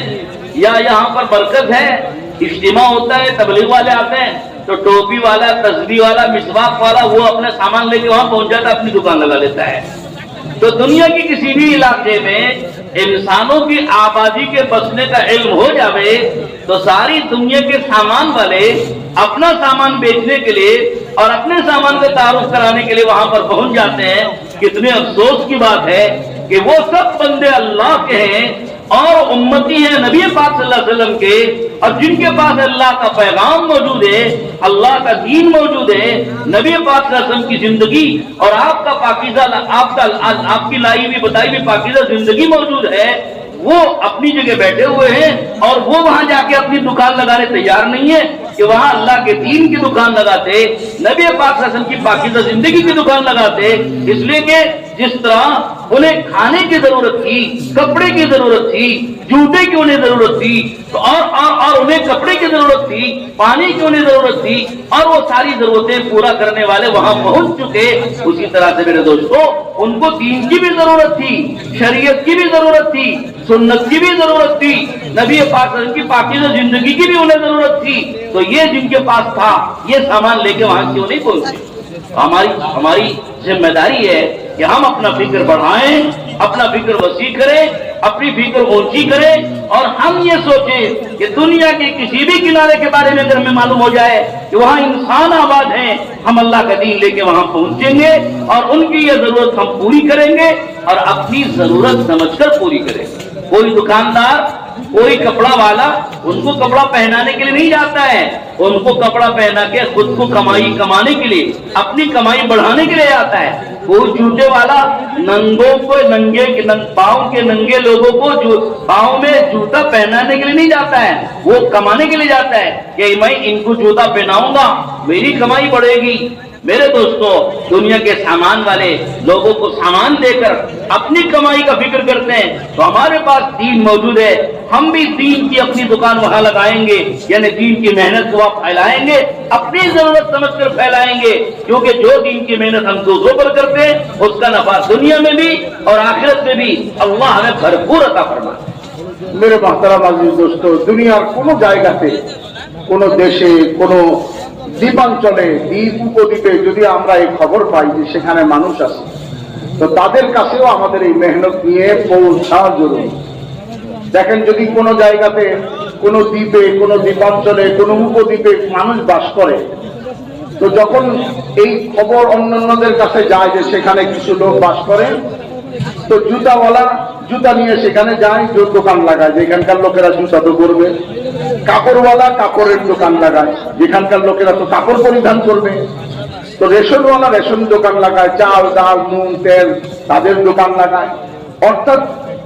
या यहाँ पर बरकत है, इज्तिमा होता है, तबलीग वाले आते हैं, तो टोपी वाला, तस्बीह वाला, मिसवाक वाला वो अपने सामान लेके वहां पहुंच जाता, अपनी दुकान लगा लेता है। तो दुनिया के किसी भी इलाके में इंसानों की आबादी के बसने का इल्म हो जावे, तो सारी दुनिया के सामान वाले अपना सामान बेचने के लिए और अपने सामान का तारुफ कराने के लिए वहां पर पहुंच जाते हैं। कितने अफसोस की बात है कि वो सब बंदे अल्लाह के हैं और उम्मती हैं नबी पाक सल्लल्लाहु अलैहि वसल्लम के, और जिनके पास अल्लाह का पैगाम मौजूद है, अल्लाह का दीन मौजूद है, नबी पाक सल्लल्लाहु अलैहि वसल्लम की जिंदगी और आपका पाकीज़ा, आपकी लाई हुई बताई हुई पाकीज़ा जिंदगी मौजूद है, वो अपनी जगह बैठे हुए हैं और वो वहां जाके अपनी दुकान लगाने तैयार नहीं है कि वहां अल्लाह के दीन की दुकान लगाते, नबी पाक सल्लल्लाहु अलैहि वसल्लम की पाकीज़ा जिंदगी की दुकान लगाते। इसलिए कि जिस तरह उन्हें खाने की जरूरत थी, कपड़े की जरूरत थी, जूते की उन्हें जरूरत थी, तो और उन्हें कपड़े की जरूरत थी, पानी की उन्हें जरूरत थी, और वो सारी जरूरतें पूरा करने वाले वहां पहुंच चुके। उसी तरह से मेरे दोस्तों, उनको दीन की भी जरूरत थी, शरीयत की भी जरूरत थी, सुन्नत की भी जरूरत थी, नबी पाक की पाकीज़ा जिंदगी की भी उन्हें जरूरत थी। तो ये जिनके पास था, ये सामान लेके वहां क्यों नहीं पहुंचे? हमारी जिम्मेदारी है कि हम अपना फिक्र बढ़ाएं, अपना फिक्र वसी करें, अपनी फिक्र ऊंची करें, और हम ये सोचें कि दुनिया के किसी भी किनारे के बारे में अगर हमें मालूम हो जाए कि वहाँ इंसान आबाद हैं, हम अल्लाह का दीन लेके वहां पहुंचेंगे और उनकी ये जरूरत हम पूरी करेंगे और अपनी जरूरत समझकर पूरी करेंगे। कोई दुकानदार कोई कपड़ा वाला उनको कपड़ा पहनाने के लिए नहीं जाता है, उनको कपड़ा पहना के खुद को कमाई कमाने के लिए, अपनी कमाई बढ़ाने के लिए जाता है। कोई जूते वाला नंगों को पाँव के नंगे लोगों को पाँव में जूता पहनाने के लिए नहीं जाता है, वो कमाने के लिए जाता है कि मैं इनको जूता पहनाऊंगा, मेरी कमाई बढ़ेगी। मेरे दोस्तों, दुनिया के सामान वाले लोगों को सामान देकर अपनी कमाई का फिक्र करते हैं, तो हमारे पास दीन मौजूद है, हम भी दीन की अपनी दुकान वहां लगाएंगे, यानी दीन की मेहनत को आप फैलाएंगे, अपनी जरूरत समझकर फैलाएंगे, क्योंकि जो दीन की मेहनत हम दूसरों पर करते हैं उसका नफा दुनिया में भी और आखिरत में भी अल्लाह हमें भरपूर अता फरमाए। मेरे मोहतरम अजीज दोस्तों, दुनियार कोनो জায়গাতে, কোনো দেশে, কোনো দ্বীপাঞ্চলে, দ্বীপ উপদ্বীপে যদি আমরা এই খবর পাই যে সেখানে মানুষ আছে, তো তাদের কাছেও আমাদের এই মেহনত নিয়ে পৌঁছা জরুরি। দেখেন, যদি কোনো জায়গাতে, কোনো দ্বীপে, কোনো দ্বীপাঞ্চলে, কোনো উপদ্বীপে মানুষ বাস করে, তো যখন এই খবর অন্যান্যদের কাছে যায় যে সেখানে কিছু লোক বাস করে, তো জুতাওয়ালা জুতা নিয়ে সেখানে যায়, দোকান লাগায়, যেখানকার লোকেরা জুতা তো করবে। কাপড়ওয়ালা কাপড়ের দোকান লাগায়, যেখানকার লোকেরা তো কাপড় পরিধান করবে। তো রেশনওয়ালা রেশন দোকান লাগায়, চাল ডাল নুন তেল তাদের দোকান লাগায়। অর্থাৎ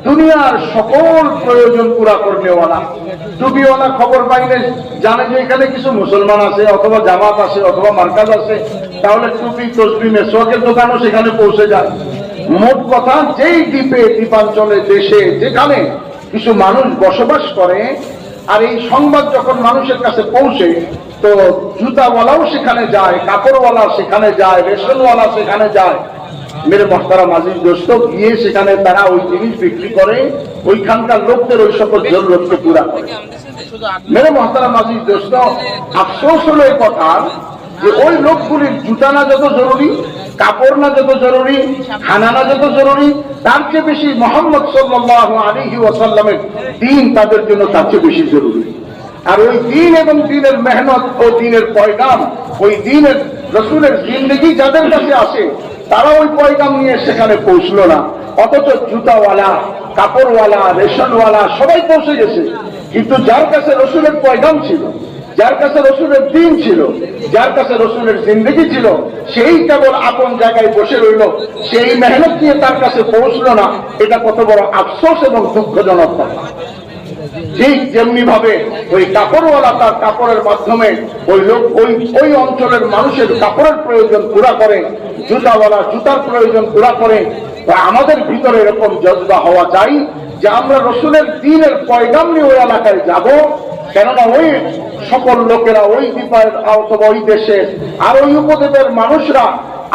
দুনিয়ার সকল প্রয়োজন পুরা করনেওয়ালা। টুপিওয়ালা খবর পাইলে জানে যে এখানে কিছু মুসলমান আছে, অথবা জামাত আছে, অথবা মার্কাজ আছে, তাহলে টুপি তসবি মেসওয়াকের দোকানও সেখানে পৌঁছে যায়। মোট কথা, যেই দ্বীপে, দ্বীপাঞ্চলে, দেশে যেখানে কিছু মানুষ বসবাস করে, আর এই সংবাদ যখন মানুষের কাছে পৌঁছে, তো জুতাওয়ালাও সেখানে যায়, কাপড়ওয়ালা সেখানে যায়, রেশনওয়ালা সেখানে যায়। মেরে মোহতারাম আজিজ দোস্ত, গিয়ে সেখানে তারা ওই জিনিস বিক্রি করে, ওইখানকার লোকদের ওই সকল জরুরতকে পুরা করে। মেরে মোহতারাম আজিজ দোস্ত, আফসোস হলো এই কথা যে ওই লোকগুলির জুতা না যত জরুরি, কাপড় না যত জরুরি, খানা না যত জরুরি, তার চেয়ে বেশি মুহাম্মদ সাল্লাল্লাহু আলাইহি ওয়াসাল্লামের দ্বীন তাদের জন্য তার চেয়ে বেশি জরুরি। আর ওই দ্বীন এবং দ্বীনের মেহনত ও দ্বীনের পয়গাম, ওই দ্বীনের রাসূলের জিন্দেগি যাদের কাছে আসে, তারা ওই পয়গাম নিয়ে সেখানে পৌঁছলো না। অথচ জুতাওয়ালা, কাপড়ওয়ালা, রেশনওয়ালা সবাই পৌঁছে গেছে। কিন্তু যার কাছে রাসূলের পয়গাম ছিল, যার কাছে রাসূলের দ্বীন ছিল, যার কাছে রাসূলের জিন্দেগি ছিল, সেই কেবল আপন জায়গায় বসে রইল, সেই মেহনত নিয়ে তার কাছে পৌঁছলো না। এটা কত বড় আফসোস এবং দুঃখজনক কথা। ঠিক যেমনি ভাবে ওই কাপড়ওয়ালা তার কাপড়ের মাধ্যমে ওই অঞ্চলের মানুষের কাপড়ের প্রয়োজন পুরা করে, জুতাওয়ালা জুতার প্রয়োজন পুরা করে, তা আমাদের ভিতরে এরকম জজবা হওয়া চাই যে আমরা রাসূলের দ্বীনের পয়গাম নিয়ে ওই এলাকায় যাব। কেননা ওই সকল লোকেরা, ওই দ্বীপের অথবা ওই দেশের আর ওই উপদ্বীপের মানুষরা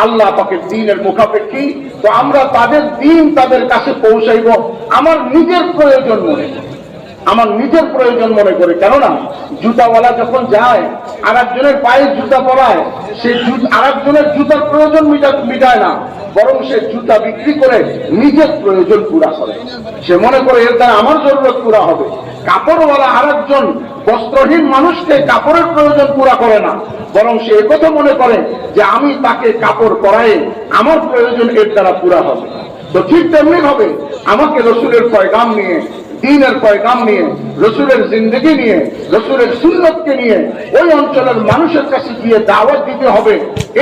আল্লাহ পাকের দ্বীনের মুখাপেক্ষী। তো আমরা তাদের দ্বীন তাদের কাছে পৌঁছাইব আমার নিজের প্রয়োজন মনে, আমার নিজের প্রয়োজন মনে করে। কেননা জুতাওয়ালা যখন যায় আর একজনের পায়ে জুতা পরায়, সে আর একজনের জুতার প্রয়োজন মিটায় না, বরং সে জুতা বিক্রি করে নিজের প্রয়োজন পুরা করে। সে মনে করে এর দ্বারা আমার জরুরত পুরা হবে। কাপড়ওয়ালা আর একজন বস্ত্রহীন মানুষকে কাপড়ের প্রয়োজন পুরা করে না, বরং সে একথা মনে করে যে আমি তাকে কাপড় পরায়ে আমার প্রয়োজন এর দ্বারা পুরা হবে। তো ঠিক তেমনি ভাবে আমাকে রাসূলের পয়গাম নিয়ে, দ্বীনের পয়গাম নিয়ে, রাসূলের জিন্দেগি নিয়ে, রাসূলের সুন্নতকে নিয়ে ওই অঞ্চলের মানুষের কাছে গিয়ে দাওয়াত দিতে হবে।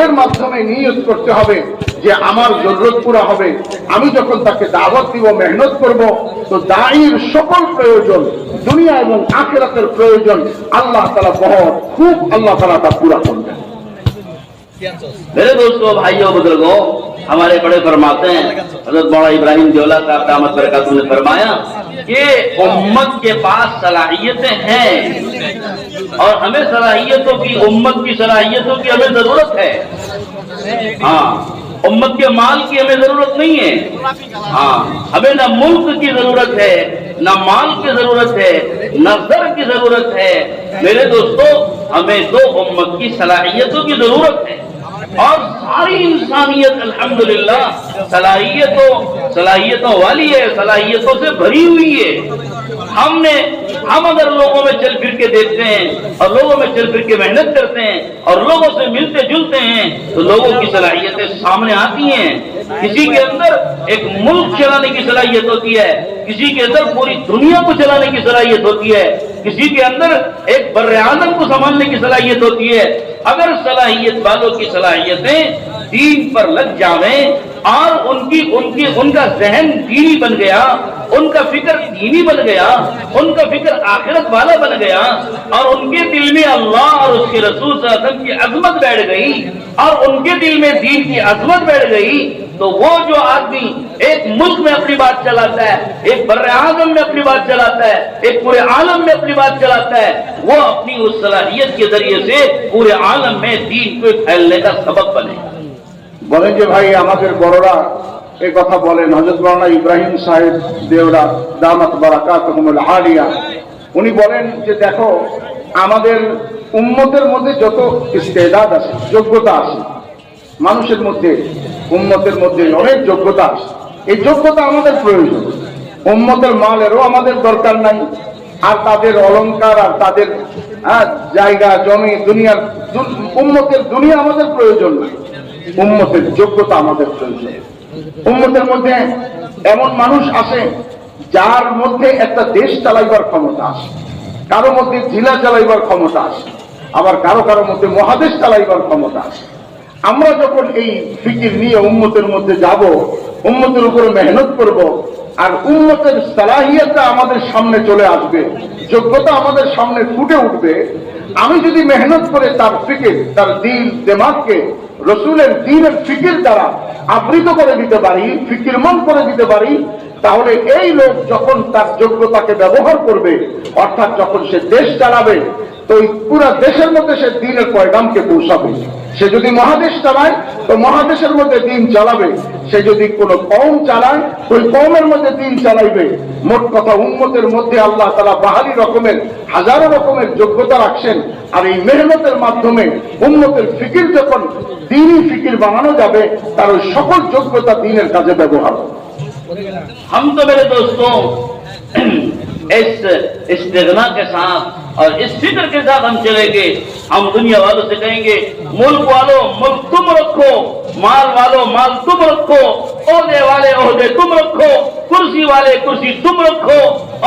এর মাধ্যমে নিয়ত করতে হবে যে আমার জরুরত পুরা হবে। আমি যখন তাকে দাওয়াত দিব, মেহনত করব, তো দায়ীর সকল প্রয়োজন, দুনিয়া এবং আখিরাতের প্রয়োজন আল্লাহ তাআলা बहुत खूब अल्लाह ताला ता पूरा करते हैं। मेरे दोस्तों, भाइयों, बुजुर्गों, हमारे बड़े फरमाते हैं, हज़रत मौलाना इब्राहिम देवला साहब दामत बरकातुहू ने फरमाया कि उम्मत के पास सलाहियतें हैं और हमें सलाहियतों की, उम्मत की सलाहियतों की हमें जरूरत है। हाँ, उम्मत के माल की हमें जरूरत नहीं है। हाँ, हमें न मुल्क की जरूरत है, न माल की जरूरत है, न ज़र की जरूरत है। मेरे दोस्तों, हमें तो उम्मत की सलाहियतों की जरूरत है। और सारी इंसानियत अल्हम्दुलिल्लाह सलाहियतों वाली है, सलाहियतों से भरी हुई है। हम अगर लोगों में चल फिर के देखते हैं और लोगों में चल फिर के मेहनत करते हैं और लोगों से मिलते जुलते हैं तो लोगों की सलाहियतें सामने आती हैं। किसी के अंदर एक मुल्क चलाने की सलाहियत होती है, किसी के अंदर पूरी दुनिया को चलाने की सलाहियत होती है, किसी के अंदर एक बर्रे आज़म को संभालने की सलाहियत होती है। अगर सलाहियत वालों की सलाहियतें दीन पर लग जावें और उनका जहन दीनी बन गया, उनका फिक्र दीनी बन गया, उनका फिक्र आखिरत वाला बन गया और उनके दिल में अल्लाह और उसके रसूल सल्लल्लाहु अलैहि वसल्लम की अजमत बैठ गई और उनके दिल में दीन की अजमत बैठ गई, तो वो जो आदमी एक मुल्क में अपनी बात चलाता है, एक बर्रे आज़म में अपनी बात चलाता है, एक पूरे आलम में अपनी बात चलाता है, वो अपनी उस सलाहियत के जरिए से पूरे आलम में दीन को फैलने का सबब बने। বলেন যে ভাই আমাদের বড়রা এই কথা বলেন, হযরত মাওলানা ইব্রাহিম সাহেব দেওরা দামাত বারাকাতুহুমুল আলিয়া, উনি বলেন যে দেখো আমাদের উম্মতের মধ্যে যত ইস্তেদাদ আছে, যোগ্যতা আছে, মানুষের মধ্যে উম্মতের মধ্যে অনেক যোগ্যতা আছে, এই যোগ্যতা আমাদের প্রয়োজন। উম্মতের মালেরও আমাদের দরকার নাই, আর তাদের অলংকার আর তাদের জায়গা জমি দুনিয়ার উম্মতের দুনিয়া আমাদের প্রয়োজন নাই, উম্মতের যোগ্যতা আমাদের প্রয়োজন। উম্মতের মধ্যে এমন মানুষ আছে যার মধ্যে একটা দেশ চালাইবার ক্ষমতা আছে, কারো মধ্যে জেলা চালাইবার ক্ষমতা আছে, আবার কারো কারো মধ্যে মহাদেশ চালাইবার ক্ষমতা আছে। আমরা যখন এই ফিকির নিয়ে উম্মতের মধ্যে যাব, উম্মতের উপরে মেহনত করব, আর উম্মতের সালাহিয়তটা আমাদের সামনে চলে আসবে, যোগ্যতা আমাদের সামনে ফুটে উঠবে। আমি যদি মেহনত করে তার ফিকির, তার দিল দিমাগকে রসুলের দ্বীনের ফিকির দ্বারা আবৃত করে দিতে পারি, ফিকিরমন করে দিতে পারি, তাহলে এই লোক যখন তার যোগ্যতাকে ব্যবহার করবে, অর্থাৎ যখন সে দেশ চালাবে, তো পুরো দেশের মধ্যে সে দ্বীনের পয়গামকে পৌঁছাবে। সে যদি মহাদেশ চালায় তো মহাদেশের মধ্যে দ্বীন চালাবে, সে যদি কোনো কওম চালায় ওই কওমের মধ্যে দ্বীন চালাইবে। মোট কথা উম্মতের মধ্যে আল্লাহ তাআলা বাহারি রকমের হাজারো রকমের যোগ্যতা রাখছেন, আর এই মেহনতের মাধ্যমে উম্মতের ফিকির যখন দ্বীনি ফিকির বানানো যাবে, তার ওই সকল যোগ্যতা দ্বীনের কাজে ব্যবহার হবে। हम तो मेरे दोस्तों इस इस्तिगना के साथ और इस फिक्र के साथ हम चलेंगे। हम दुनिया वालों से कहेंगे मुल्क वालों मुल्क तुम रखो, माल वालों माल तुम रखो, ओहदे वाले ओहदे तुम रखो, कुर्सी वाले कुर्सी तुम रखो,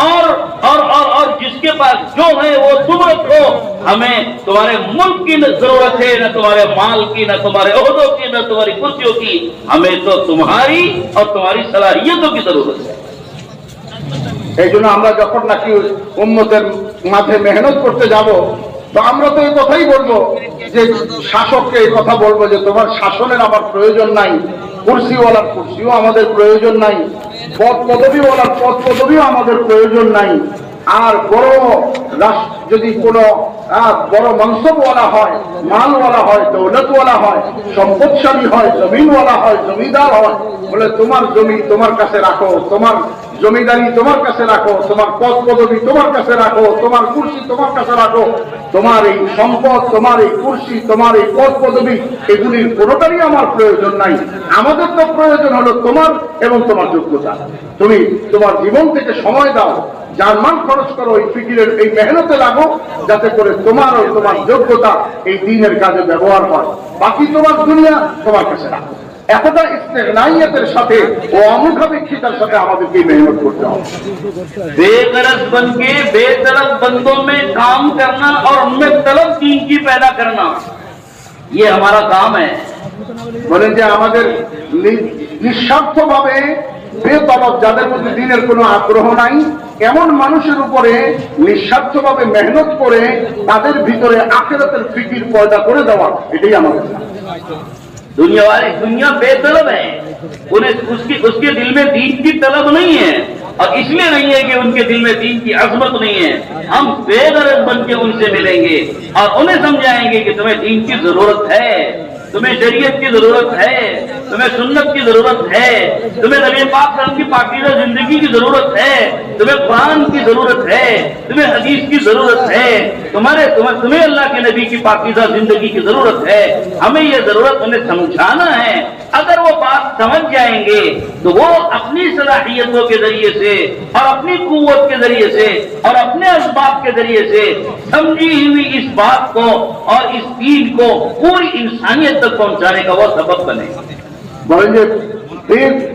और जिसके पास जो है वो तुम रखो। हमें तुम्हारे मुल्क की जरूरत है, न तुम्हारे माल की, न तुम्हारे ओहदों की, न तुम्हारी कुर्सियों की। हमें तो तुम्हारी और तुम्हारी सलाहियतों की जरूरत है। এই জন্য আমরা যখন নাকি উম্মতের মাঝে মেহনত করতে যাব, তো আমরা তো এই কথাই বলবো যে শাসককে এই কথা বলবো যে তোমার শাসনের আমার প্রয়োজন নাই, কুরসিওয়ালার কুরসিও আমাদের প্রয়োজন নাই, পদ পদবীওয়ালার পদ পদবীও আমাদের প্রয়োজন নাই। আর বড় যদি কোনো বড় মনসবওয়ালা হয়, মালওয়ালা হয়, দৌলতওয়ালা হয়, সম্পদশালী হয়, জমিনওয়ালা হয়, জমিদার হয়, বলে তোমার জমি তোমার কাছে রাখো, তোমার জমিদারি তোমার কাছে রাখো, তোমার পদ পদবী তোমার কাছে রাখো, তোমার কুরসি তোমার কাছে রাখো, তোমার এই সম্পদ, তোমার এই কুরসি, তোমার এই পদ পদবী, এগুলির কোনোটারই আমার প্রয়োজন নাই। আমাদের তো প্রয়োজন হলো তোমার এবং তোমার যোগ্যতা। তুমি তোমার জীবন থেকে সময় দাও, জানমান খরচ করো, এই ফিকিরের এই মেহনতে লাগো, যাতে করে তোমার ও তোমার যোগ্যতা এই দ্বীনের কাজে ব্যবহার হয়। বাকি তোমার দুনিয়া তোমার কাছে রাখো। এতটা ইস্তেগনাইয়াতের সাথে ও অমুখাপেক্ষিতার সাথে আমাদেরকে মেহনত করতে হবে। बेगरज बन के बेतलब बंदों में काम करना और उनमें तलब दीन की पैदा करना, ये हमारा काम है। বলেন যে আমাদের নিঃস্বার্থভাবে বেতলব, যাদের মধ্যে দ্বীনের কোনো আগ্রহ নাই, এমন মানুষের উপরে নিঃস্বার্থভাবে মেহনত করে তাদের ভিতরে আখিরাতের ফিকির পয়দা করে দেওয়া, এটাই আমাদের কাজ। दुनिया बेतलब है, उन्हें उसके दिल में दीन की तलब नहीं है, और इसलिए नहीं है कि उनके दिल में दीन की अजमत नहीं है। हम बेगरज बन के उनसे मिलेंगे और उन्हें समझाएंगे कि तुम्हें दीन की जरूरत है, तुम्हें शरीयत की जरूरत है, तुम्हें सुन्नत की जरूरत है, तुम्हें नबी पाक सल्लल्लाहु अलैहि वसल्लम की पाकीज़ा जिंदगी की जरूरत है, तुम्हें कुरान की जरूरत है, तुम्हें हदीस की जरूरत है, तुम्हें अल्लाह के नबी की पाकीज़ा जिंदगी की जरूरत है। हमें यह जरूरत उन्हें समझाना है। अगर वो बात समझ जाएंगे तो वो अपनी सलाहियतों के जरिए से और अपनी कुव्वत के जरिए से और अपने असबाब के जरिए से समझी हुई इस बात को और इस दीन को पूरी इंसानियत तक पहुंचाने का वो सबब बने। বলেন যে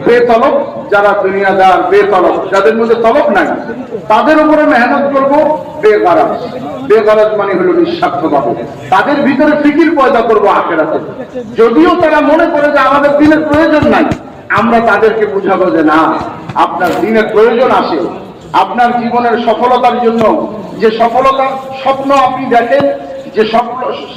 বেতলব যারা দুনিয়াদার, বেতলব যাদের মধ্যে তলব নাই, তাদের উপরে মেহনত করবো বেগারাজ। বেগারাজ মানে হলো নিঃস্বার্থভাবে। তাদের ভিতরে ফিকির পয়দা করবো আখিরাতে। যদিও তারা মনে করে যে আমাদের দিনের প্রয়োজন নাই, আমরা তাদেরকে বুঝাবো যে না, আপনার দিনের প্রয়োজন আছে। আপনার জীবনের সফলতার জন্য যে সফলতার স্বপ্ন আপনি দেখেন,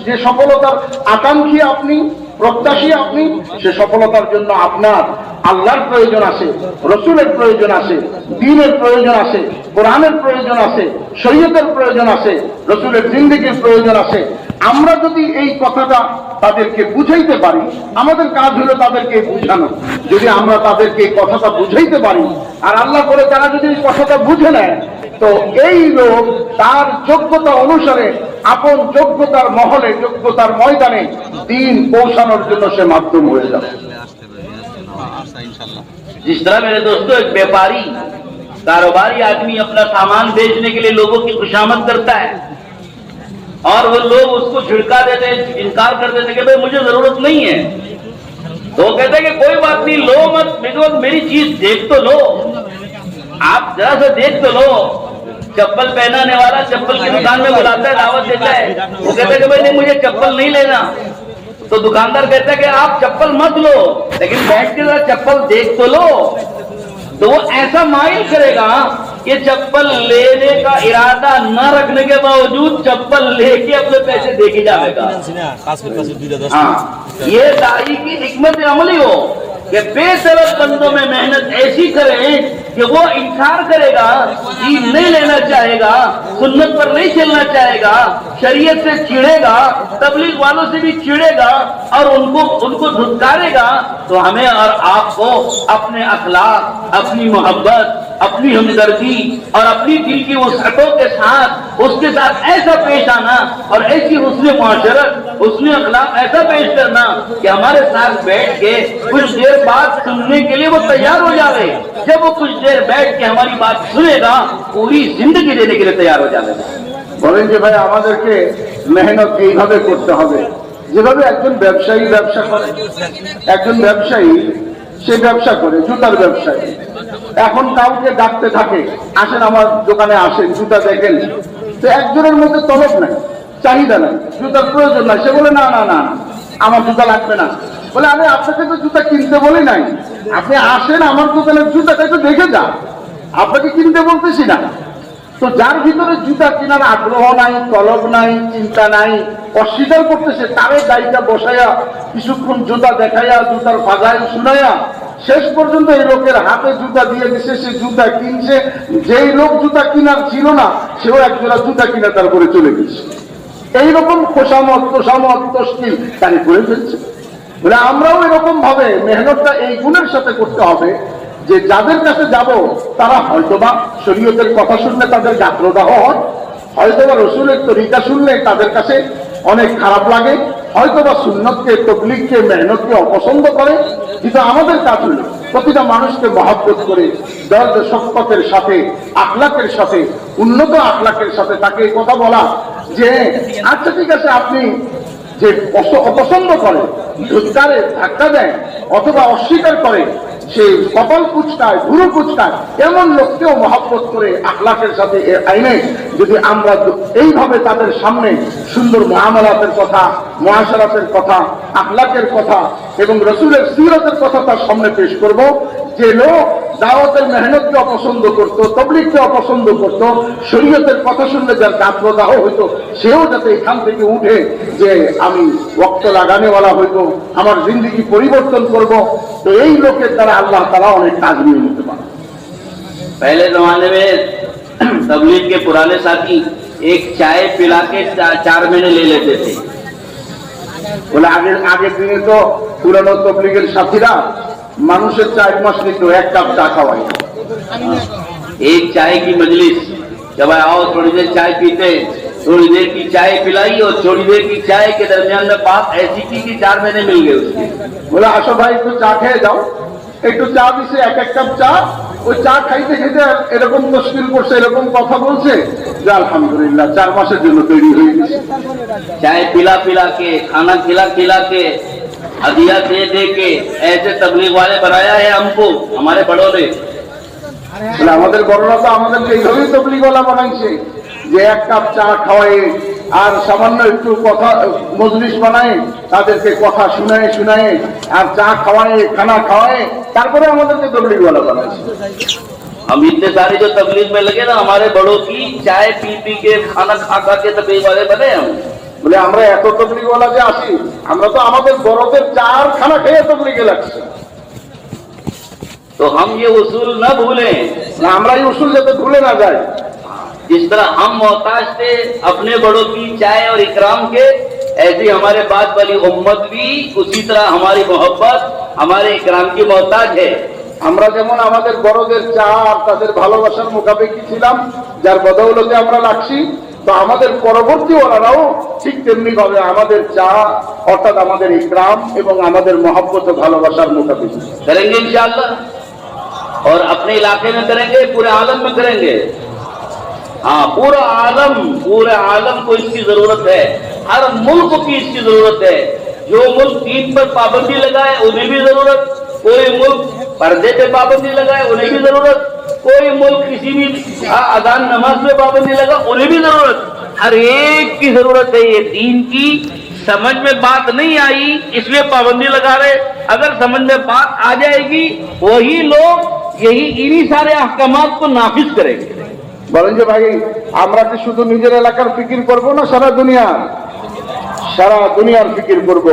যে সফলতার আকাঙ্ক্ষী আপনি, প্রত্যাশী আপনি, সে সফলতার জন্য আপনার আল্লাহর প্রয়োজন আছে, রসুলের প্রয়োজন আছে, দ্বীনের প্রয়োজন আছে, কোরআনের প্রয়োজন আছে, শরীয়তের প্রয়োজন আছে, রসুলের জিন্দেগির প্রয়োজন আছে। আমরা যদি এই কথাটা তাদেরকে বুঝাইতে পারি, আমাদের কাজ হলো তাদেরকে বুঝানো। যদি আমরা তাদেরকে এই কথাটা বুঝাইতে পারি আর আল্লাহ করে তারা যদি এই কথাটা বুঝে নেয়, তো এই লোক তার যোগ্যতা অনুসারে আপন যোগ্যতার মহলে, যোগ্যতার ময়দানে দিন পৌঁছানোর জন্য সে মাধ্যম হয়ে যাবে। जिस तरह मेरे दोस्तों एक व्यापारी, कारोबारी आदमी अपना सामान बेचने के लिए लोगों की खुशामद करता है और वो लोग उसको झिड़का देते हैं, इनकार कर देते कि भाई मुझे जरूरत नहीं है। तो वो कहते हैं कि कोई बात नहीं, लो मत, मेरी चीज देख तो लो, आप जरा सा देख तो लो। चप्पल पहनाने वाला चप्पल की दुकान में बुलाता है, दावत देता है, वो कहता है कि भाई नहीं, मुझे चप्पल नहीं लेना। तो दुकानदार कहता है कि आप चप्पल मत लो, लेकिन बैठ के जरा चप्पल देख तो लो। तो वो ऐसा माइल करेगा कि चप्पल लेने का इरादा न रखने के बावजूद चप्पल लेके अपने पैसे दे के जाएगा। हाँ, ये दाई की हिकमत अमली हो कि बेसबब बंदों में मेहनत ऐसी करें कि वो इनकार करेगा, दीन नहीं लेना चाहेगा, सुन्नत पर नहीं चलना चाहेगा, शरीयत से चिढ़ेगा, तबलीग वालों से भी चिढ़ेगा और उनको धुतकारेगा। तो हमें और आपको अपने अखलाक, अपनी मोहब्बत, अपनी हमदर्दी और अपनी दिल की वसअतों के साथ उसके साथ ऐसा पेश आना और ऐसी हुस्न मुआशरत, हुस्न अखलाक ऐसा पेश करना कि हमारे साथ बैठ के कुछ देर बात सुनने के लिए वो तैयार हो जाए। जब वो कुछ देर बैठ के हमारी बात सुनेगा, पूरी जिंदगी देने के लिए तैयार हो जाएगा। বলেন যে ভাই আমাদেরকে মেহনত এইভাবে করতে হবে যেভাবে একজন ব্যবসায়ী ব্যবসা করে। একজন ব্যবসায়ী সে ব্যবসা করে, জুতার ব্যবসায়ী। এখন কাউকে ডাকতে থাকে, আসেন আমার দোকানে আসেন, জুতা দেখেন। তো একজনের মধ্যে তলব নাই, চাহিদা নাই, জুতার প্রয়োজন নাই। সে বলে না না না, আমার জুতা লাগবে না। বলে আমি আপনাকে তো জুতা কিনতে বলি নাই, আপনি আসেন আমার দোকানের জুতাটা একটু দেখে যান, আপনাকে কিনতে বলতেছি না। তো যার ভিতরে জুতা কেনার আগ্রহ নাই, তলব নাই, চিন্তা নাই, অস্বীকার করতেছে, তারে গাড়িটা বসাইয়া কিছুক্ষণ জুতা দেখাইয়া জুতার ফাজাইল শুনাইয়া শেষ পর্যন্ত এই লোকের হাতে জুতা দিয়ে দিছে, সে জুতা কিনছে। যেই লোক জুতা কিনার ছিল না, সেও একজোড়া জুতা কিনা তারপরে চলে গেছে। এইরকম খোসামত, তোষামত, তশকিল তারি করে ফেলছে। বলে আমরাও এরকম ভাবে মেহনতটা এই গুণের সাথে করতে হবে যে যাদের কাছে যাব তারা হয়তোবা শরীয়তের কথা শুনলে তাদের গাত্রদাহ হয়, হয়তোবা রসুলের তরিকা শুনলে তাদের কাছে অনেক খারাপ লাগে, হয়তোবা সুন্নতকে, তবলিগকে, মেহনতকে অপছন্দ করে। কিন্তু আমাদের কাজ হল প্রতিটা মানুষকে মহব্বত করে, দর্দ শফকতের সাথে, আখলাকের সাথে, উন্নত আখলাকের সাথে তাকে এই কথা বলা যে আচ্ছা ঠিক আছে, আপনি যে অপছন্দ করে, ধিক্কারে ধাক্কা দেয় অথবা অস্বীকার করে, সে কপাল কুচকায়, ভুরু কুচকায়, এমন লোককেও মহব্বত করে আখলাকের সাথে আইনে যদি আমরা এইভাবে তাদের সামনে সুন্দর মুআমালাতের কথা, মুআশারাতের কথা, আখলাকের কথা এবং রসুলের সিরাতের কথা তার সামনে পেশ করব, যে লোক দাওয়াতের মেহনতকে অপছন্দ করত, তবলিগকে অপছন্দ করত, শরীয়তের কথা শুনলে যার গাত্রদাহ হইতো, সেও যাতে এখান থেকে উঠে যে আমি ওয়াক্ত লাগানেওয়ালা হইব, আমার জিন্দেগি পরিবর্তন করব। তো এই লোকের দ্বারা আল্লাহ তাআলা অনেক কাজ নিয়ে নিতে পারে। पहले जमाने में तबलीग के पुराने साथी एक चाय पिला के 4 महीने ले लेते थे। বলে আগের দিনে তো পুরানো তবলিগের সাথীরা মানুষের 4 মাস নিত 1 কাপ চা খাওয়াই। एक चाय की मजलिस, जब आओ थोड़ी देर चाय पीते, थोड़ी देर की चाय पिलाई और थोड़ी देर की चाय के दरमियान में बात ऐसी की कि 4 महीने मिल गए उसके। बोला আসো ভাই একটু চা খেয়ে যাও, একটু চা দিছে 1 কাপ চা, ওই চা খাইতে খাইতে এরকম মুশকিল করছে, এরকম কথা বলছে যে আলহামদুলিল্লাহ 4 মাসের জন্য তৈরি হয়ে গেছে। चाय पिला पिला के, खाना खिला खिला के, हदिया दे दे के ऐसे तबलीग वाले बनाया है हमको हमारे बड़ों ने। আমাদের বড়রা তো আমাদেরকে এইভাবেই তবলিগওয়ালা বানাইছে যে 1 কাপ চা খাওয়ায় আর সামান্য একটু কথা মজলিস বানায়, তাদেরকে কথা শুনায় শুনায় আর চা খাওয়ায়, খানা খাওয়ায়, তারপরে আমাদেরকে তবলিগওয়ালা বানাইছে। हम इतने सारे जो तबलीग में लगे ना, हमारे बड़ों की चाय पी पी के, खाना खा खा के तबलीग वाले बने हम। বলে আমরা এত তবলিগওয়ালা যে আছি, আমরা তো আমাদের বড়দের চা আর খানা খেয়ে তবলিগে লাগছে। तो हम ये उसूल न भूलें, না, আমরা এই উসুল যাতে ভুলে না যাই। जिस तरह हम मोहताज थे अपने बड़ों की चाय और इकराम के, ऐसी हमारे बाद वाली उम्मत भी उसी तरह हमारी मोहब्बत, हमारे इकराम की मोहताज है। আমরা যেমন আমাদের বড়দের চা আর তাদের ভালোবাসার মুখাপেক্ষী ছিলাম, যার বদৌলতে আমরা লাগছি, তো আমাদের পরবর্তী ওরাও ঠিক তেমনি ভাবে আমাদের চা অর্থাৎ আমাদের ইকরাম এবং আমাদের মহব্বত ও ভালোবাসার মুখাপেক্ষী करेंगे इंशाअल्लाह, और अपने इलाके में करेंगे, पूरे आलम में करेंगे। हाँ, पूरे आलम को इसकी जरूरत है, हर मुल्क की इसकी जरूरत है। जो मुल्क दीन पर पाबंदी लगाए उन्हें भी जरूरत, कोई मुल्क पर्दे पे पाबंदी लगाए उन्हें भी जरूरत, कोई मुल्क किसी भी अजान नमाज में पाबंदी लगा उन्हें भी जरूरत, हर एक की जरूरत है। ये दीन की समझ में बात नहीं आई इसलिए पाबंदी लगा रहे, अगर समझ में बात आ जाएगी वही लोग यही इन्हीं सारे अहकामात को नाफिज करेंगे। বলেন যে ভাই আমরা কি শুধু নিজের এলাকার ফিকির করব না সারা দুনিয়ার ফিকির করব?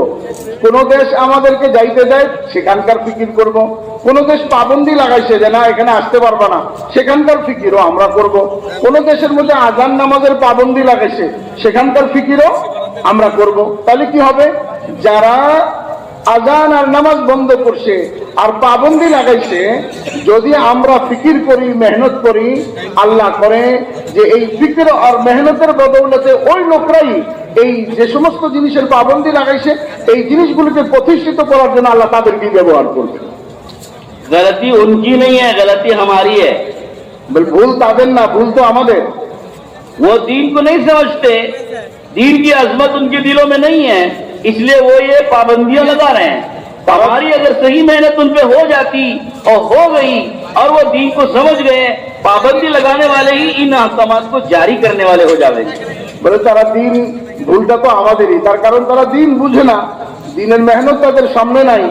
কোন দেশ আমাদেরকে যাইতে দেয় সেখানকার ফিকির করব, কোন দেশ পাবন্দি লাগাইছে যে না এখানে আসতে পারবা না সেখানকার ফিকিরও আমরা করব, কোন দেশের মধ্যে আজান নামাজের পাবন্দি লাগাইছে সেখানকার ফিকিরও আমরা করব। তাহলে কি হবে? যারা আজান আর নামাজ বন্ধ করছে আর পাবন্দি লাগাইছে, যদি আমরা ফিকির করি, মেহনত করি, আল্লাহ করে যে এই ফিকির আর মেহনতের বদৌলতে ওই লোকরাই এই যে সমস্ত জিনিসের পাবন্দি লাগাইছে এই জিনিসগুলোকে প্রতিষ্ঠিত করার জন্য আল্লাহ তাদেরকে ব্যবহার করবে। गलती उनकी नहीं है, गलती हमारी है। ভুল তাদের না, ভুল তো আমাদের। वो दीन को नहीं समझते, दीन की अजमत उनके दिलों में नहीं है, इसलिए वो ये पाबंदियां लगा रहे हैं। हमारी अगर सही मेहनत उन पे हो जाती और हो गई और वो दीन को समझ गए, पाबंदी लगाने वाले ही इन अहकामात को जारी करने वाले हो जाएंगे। বলে তারা দিন, ভুলটা তো আমাদেরই, তার কারণ তারা দিন বুঝে না, দিনের মেহনত তাদের সামনে নাই,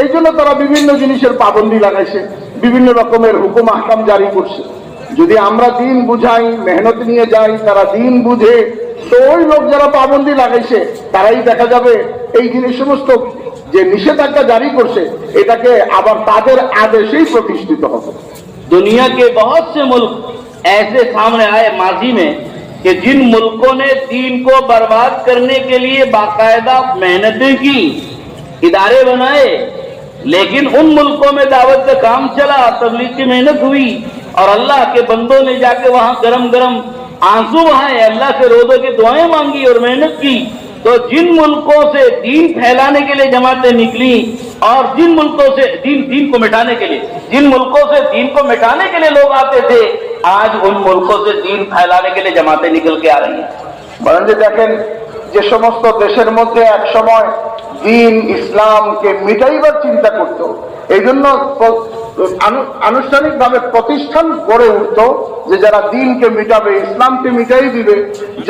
এই জন্য তারা বিভিন্ন জিনিসের পাবন্দি লাগাইছে, বিভিন্ন রকমের হুকুম আহকাম জারি করছে। যদি আমরা দিন বুঝাই, মেহনত নিয়ে যাই, তারা দিন বুঝে, তো ওই লোক যারা পাবন্দি লাগাইছে তারাই দেখা যাবে এই জিনিস সমস্ত যে নিষেধাজ্ঞা জারি করছে এটাকে আবার তাদের আদেশেই প্রতিষ্ঠিত হবে। दुनिया के बहुत से मुल्क ऐसे सामने आए माजी में कि जिन मुल्कों ने दीन को बर्बाद करने के लिए बाकायदा मेहनतें की, इदारे बनाए, लेकिन उन मुल्कों में दावत का काम चला, तबलीग की मेहनत हुई और अल्लाह के बंदों ने जाके वहां गरम गरम आंसू बहाए, अल्लाह से रोज़ों की दुआएं मांगी और मेहनत की, तो जिन मुल्कों से दीन फैलाने के लिए जमातें निकली और जिन मुल्कों से दीन को मिटाने के लिए, जिन मुल्कों से दीन को मिटाने के लिए लोग आते थे, आज उन मुल्कों से दीन फैलाने के लिए जमातें निकल के आ रही हैं। বলেন যে দেখেন যে সমস্ত দেশের মধ্যে এক সময় দিন ইসলামকে মিটাইবার চিন্তা করত, এই জন্য আনুষ্ঠানিকভাবে প্রতিষ্ঠান গড়ে উঠত যে যারা দিনকে মিটাবে, ইসলামকে মিটাই দিবে।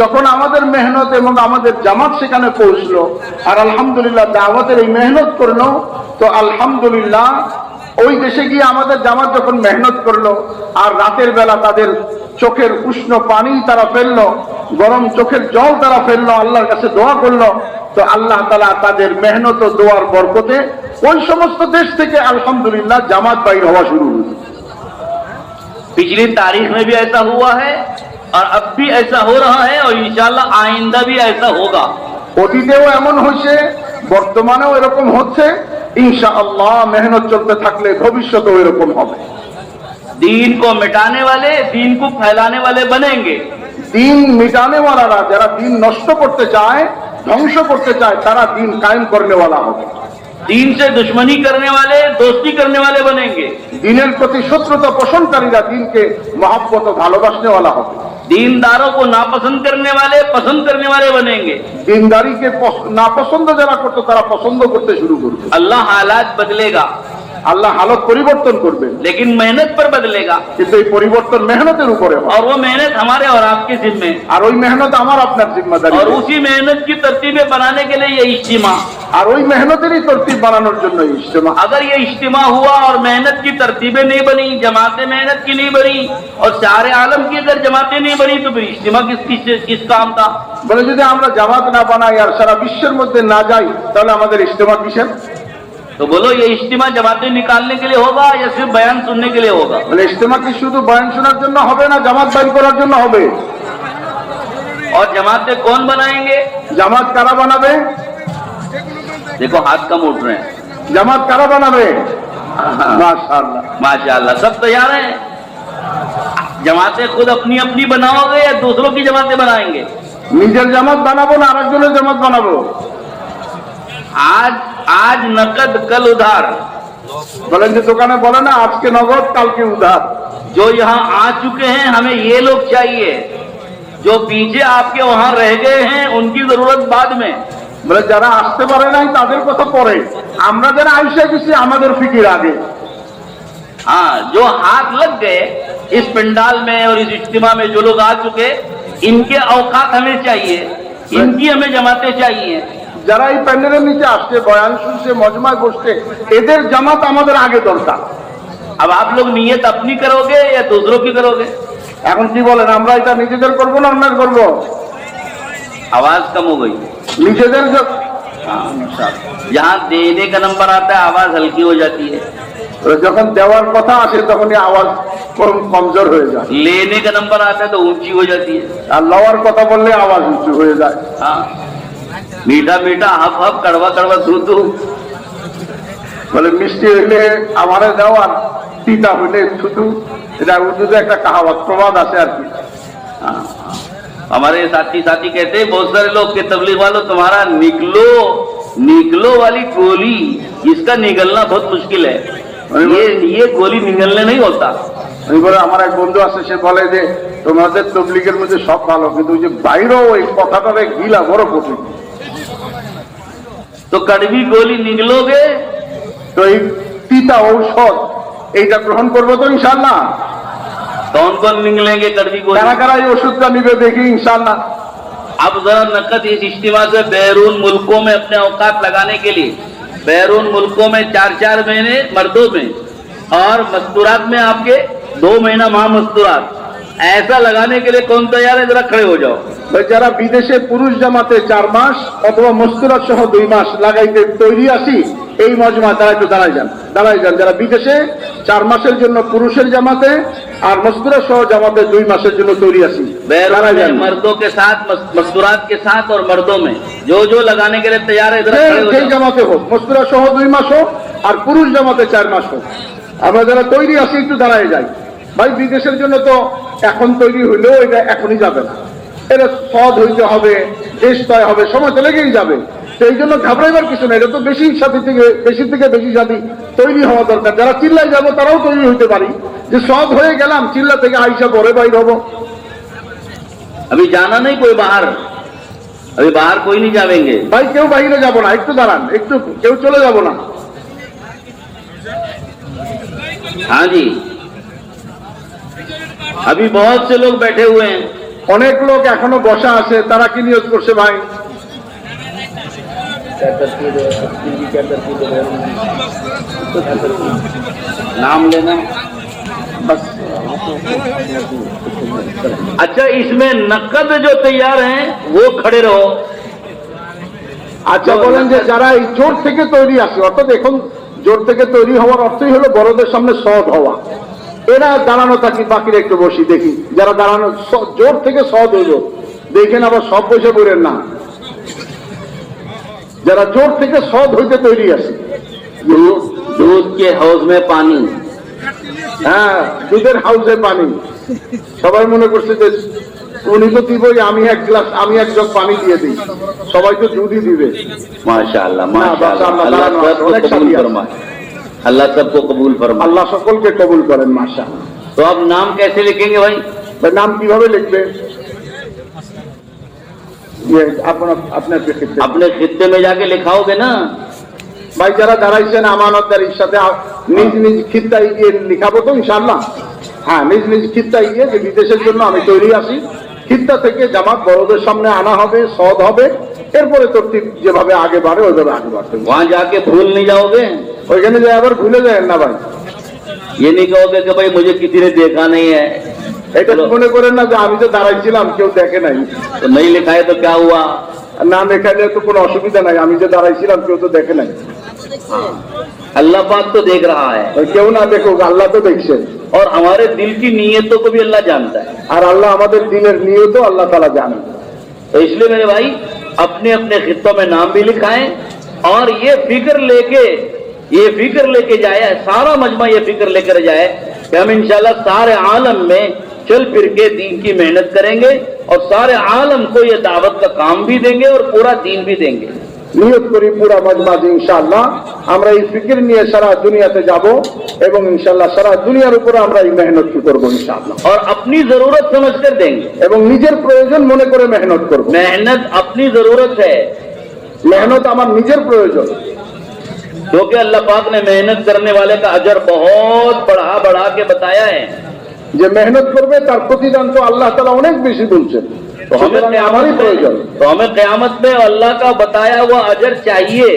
যখন আমাদের মেহনত এবং আমাদের জামাত সেখানে পৌঁছলো আর আলহামদুলিল্লাহ দাওয়াতের এই মেহনত করলো, তো আলহামদুলিল্লাহ ওই দেশে গিয়ে আমাদের জামাত যখন মেহনত করলো আর রাতের বেলা তাদের চোখের উষ্ণ পানি তারা ফেললো, গরম চোখের জল তারা ফেললো, আল্লাহর কাছে দোয়া করলো, তো আল্লাহ তাআলা তাদের মেহনত ও দোয়ার বরকতে ওই সমস্ত দেশ থেকে আলহামদুলিল্লাহ জামাত বাইর হওয়া শুরু হলো। पिछली तारीख में भी ऐसा हुआ है और अब भी ऐसा हो रहा है और इंशाअल्लाह आइंदा भी ऐसा होगा। অতীতেও এমন হয়েছে, বর্তমানেও এরকম হচ্ছে, ইনশাআল্লাহ মেহনত চলতে থাকলে ভবিষ্যতেও এরকম হবে। दीन को मिटाने वाले दीन को फैलाने वाले बनेंगे। দিন মিটানেওয়ালারা, যারা দিন নষ্ট করতে চায়, ধ্বংস করতে চায়, তারা দিন কায়েম করেনেওয়ালা হবে। दीन से दुश्मनी करने वाले दोस्ती करने वाले बनेंगे। দিনের প্রতি শত্রুতা পোষণকারীরা দিনকে মহব্বত ও ভালোবাসনেওয়ালা হবে। दीनदारों को नापसंद करने वाले पसंद करने वाले बनेंगे। দিনদারিকে নাপছন্দ যারা করতো তারা পছন্দ করতে শুরু করবে। अल्लाह हालात बदलेगा, আল্লাহ হালত পরিবর্তন করবেন, लेकिन मेहनत पर बदलेगा। কিন্তু এই পরিবর্তন মেহনতের উপরে হয়। और वो मेहनत हमारे और आपके जिम्मे। আর ওই মেহনত আমার আপনার জিম্মাদারি। और उसी मेहनत की तरतीबें बनाने के लिए ये इज्तिमा। আর ওই মেহনতেরই তরতিব বানানোর জন্য এই ইজতেমা। अगर ये इज्तिमा हुआ और मेहनत की तरतीबें नहीं बनी, जमातें मेहनत की नहीं बनी और सारे आलम की अगर जमातें नहीं बनी, तो फिर इज्तिमा किस काम था? বলে যদি আমরা জামাত না বানাই আর সারা বিশ্বের মধ্যে না যাই, তাহলে আমাদের ইজতেমা কিসের? तो बोलो, ये इज्तिमा जमातें निकालने के लिए होगा या सिर्फ बयान सुनने के लिए होगा? বলে ইজতেমা কি শুধু বয়ান শোনার জন্য হবে, না জামাত বাইর করার জন্য হবে? और जमातें कौन बनाएंगे? জামাত কারা বানাবে? देखो हाथ कम उठ रहे हैं। জামাত কারা বানাবে? মাশাআল্লাহ, माशाअल्लाह, सब तैयार हैं। जमातें खुद अपनी अपनी बनाओगे या दूसरों की जमातें बनाएंगे? নিজের জামাত বানাবো না আরেকজনের জামাত বানাবো? आज नकद कल उधार। বলেন যে দোকানে বলে না আজকে নগদ কালকে উধার। जो यहाँ आ चुके हैं हमें ये लोग चाहिए, जो पीछे आपके वहां रह गए हैं उनकी जरूरत बाद में। বলে যারা আসতে পারে নাই তাদের কথা পরে, আমরা যারা আইসা গেছি আমাদের ফিকির আগে। हाँ, जो हाथ लग गए इस पंडाल में और इस इज्तिमा में, जो लोग आ चुके, इनके औकात हमें चाहिए, इनकी हमें जमातें चाहिए। যারা এই প্যান্ডেলের নিচে আসছে, বয়ান শুনছে, মজমায় বসছে, এদের জামাত আমাদের আগে দরকার। अब आप लोग नियत अपनी करोगे या दूसरों की करोगे? এখন কি বলেন, আমরা এটা নিজেদের করবো না অন্যের করবো? आवाज कम हो गई। নিজেদের जहाँ देने का नंबर आता है आवाज हल्की हो जाती है, যখন দেওয়ার কথা আসে তখনই আওয়াজ কমজোর হয়ে যায়, लेने का नंबर आता है तो ऊंची हो जाती है। আর লওয়ার কথা বললে আওয়াজ উঁচু হয়ে যায়। हाँ, मीठा मीठा हफ हफ, कड़वा कड़वा धू धू। বলে মিষ্টি হইলে আমারে দাও আর তিতা হইলে শুধু। এটা উর্দুতে একটা কাহাওয়াত প্রবাদ আছে আর কি। हाँ, हमारे साथी कहते हैं बहुत सारे लोग के तबलीग वालों, तुम्हारा निकलो वाली गोली, इसका निकलना बहुत मुश्किल है। ये गोली निकलने नहीं होता। এইবারে আমার এক বন্ধু আছে, সে বলে যে তোমাদের তবলিগের মধ্যে সব ভালো, কিন্তু ওই যে বাইরেও ওই কথাটারে গিলা বড় কঠিন। तो कड़वी गोली निकलोगे তো এই তিতা ঔষধ এইটা গ্রহণ করবো তো ইনশাআল্লাহ। कौन कौन निकलेंगे कड़वी गोली? কারা কারা এই ওষুধটা নিবে দেখি ইনশাআল্লাহ। अब जरा नकद इस इज्तिमा से बैरून मुल्कों में अपने औकात लगाने के लिए, बैरून मुल्कों में 4-4 महीने मर्दों में और मस्तूरात में आपके 2 महीना महा मस्तूरात, ऐसा लगाने के लिए कौन तैयार है? जरा खड़े हो जाओ। যারা বিদেশে পুরুষ জামাতে 4 মাস অথবা মস্তুরাত সহ 2 মাস লাগাইতে তৈরি আছি, এই মজমা তারা একটু দাঁড়াই যান। যারা বিদেশে 4 মাসের জন্য পুরুষের জামাতে আর মস্তুরাত সহ জামাতে 2 মাসের জন্য তৈরি আছি, बैरून में मर्दों के साथ, मस्तूरात के साथ और मर्दों में जो लगाने के लिए तैयार है, जरा खड़े हो সেই जाओ। জামাতে হোক, মস্তুরাত সহ 2 মাস হোক আর পুরুষ জামাতে 4 মাস হোক, আমরা যারা তৈরি আছি একটু দাঁড়াই যাই। ভাই বিদেশের জন্য তো এখন তৈরি হইলেও এটা এখনই যাবে না, এটা সদ হইতে হবে, দেশ তয় হবে, সময় তো লেগেই যাবে। সেই জন্য ঘাবড়াইবার কিছু না, এটা তো বেশি থেকে বেশি জাতি তৈরি হওয়া দরকার। যারা চিল্লাই যাবো তারাও তৈরি হইতে পারি, যে সদ হয়ে গেলাম, চিল্লা থেকে আইসা পরে বাইর হবো। अभी जाना नहीं कोई बाहर, अभी बाहर कोई नहीं जाएंगे। ভাই কেউ বাইরে যাবো না, একটু দাঁড়ান, একটু কেউ চলে যাবো না। हाँ जी, अभी बहुत से लोग बैठे हुए हैं। অনেক লোক এখনো বসা আছে, তারা কি নিয়ত করছে ভাই? नाम लेना बस। अच्छा, इसमें नकद जो तैयार हैं वो खड़े रहो। আচ্ছা বলেন যে যারা এই জোর থেকে তৈরি আছে, অর্থাৎ এখন জোর থেকে তৈরি হওয়ার অর্থই হলো বড়দের সামনে সদ হওয়া, এরা দাঁড়ানো থাকি, বাকিরা একটু বসি দেখি। যারা দাঁড়ানো জোর থেকে সদ হইল দেখেন, আবার সব বসে বলেন না, যারা জোর থেকে সদ হইতে তৈরি আছে। दूध के हाउस में पानी, হ্যাঁ, দুধের হাউসে পানি। সবাই মনে করছে যে উনি তো দিবই, আমি এক জগ পানি দিয়ে দিই, সবাই তো দুধই দিবে। माशाअल्लाह না, বাবা, माशाअल्लाह, আমরা अल्लाह দাঁড়ানো আছে, सबको অনেক कबूल সাথী আছে। फरमाए, अल्लाह सबको कबूल फरमाए। আল্লাহ সকলকে কবুল করেন, মাশাআল্লাহ। तो अब नाम कैसे लिखेंगे भाई? ভাই, নাম কিভাবে লিখবে? আপনার ক্ষেত্রে अपने खित्ते में जाके लिखाओगे ना। ভাই যারা দাঁড়াইছেন আমানতদারির সাথে নিজ নিজ খিত্তায় গিয়ে লিখাবো তো ইনশাআল্লাহ। হ্যাঁ, নিজ নিজ খিত্তায় গিয়ে যে বিদেশের জন্য আমি তৈরি আছি, খিত্তা থেকে জামাত বড়দের সামনে আনা হবে, সদ হবে, এরপরে তরতিব যেভাবে আগে বাড়ে ওইভাবে আগে বাড়তে হবে। वहाँ जाके भूल नहीं जाओगे, ওইখানে যে আবার ভুলে যায় না ভাই। ये नहीं कहोगे कि भाई मुझे किसी ने देखा नहीं है, এটা মনে করেন না যে আমি তো দাঁড়াইছিলাম কেউ দেখে নাই, तो नहीं लिखाए तो क्या हुआ? না দেখালে তো কোনো অসুবিধা নাই, আমি যে দাঁড়াইছিলাম কেউ তো দেখে নাই। अल्लाह पाक तो देख रहा है, ওই কেউ না দেখুক, আল্লাহ তো দেখছেন। और हमारे दिल की नीयतों को भी अल्लाह जानता है। আর আল্লাহ আমাদের দিনের নিয়তও আল্লাহ তাআলা জানেন। तो इसलिए मेरे भाई अपने अपने खित्तों में नाम भी लिखाएं, और ये फिक्र लेके जाए, सारा मजमा ये फिक्र लेकर जाए कि हम इंशाल्लाह सारे आलम में चल फिर के दीन की मेहनत करेंगे, और सारे आलम को ये दावत का काम भी देंगे और पूरा दीन भी देंगे। নিয়ত করি পুরা মজমা যে ইনশাআল্লাহ আমরা এই ফিকির নিয়ে সারা দুনিয়াতে যাব, এবং ইনশাআল্লাহ সারা দুনিয়ার উপরে আমরা এই মেহনত করব ইনশাআল্লাহ, और अपनी जरूरत समझ कर देंगे। এবং নিজের প্রয়োজন মনে করে মেহনত করব। मेहनत अपनी जरूरत है, মেহনত আমার নিজের প্রয়োজন। क्योंकि अल्लाह पाक ने मेहनत करने वाले का अजर बहुत बढ़ा के बताया है। যে মেহনত করবে তার প্রতিদান তো আল্লাহ তাআলা অনেক বেশি বলছেন। তো আমারই প্রয়োজন। तो हमें क़यामत में अल्लाह का बताया हुआ अजर चाहिए।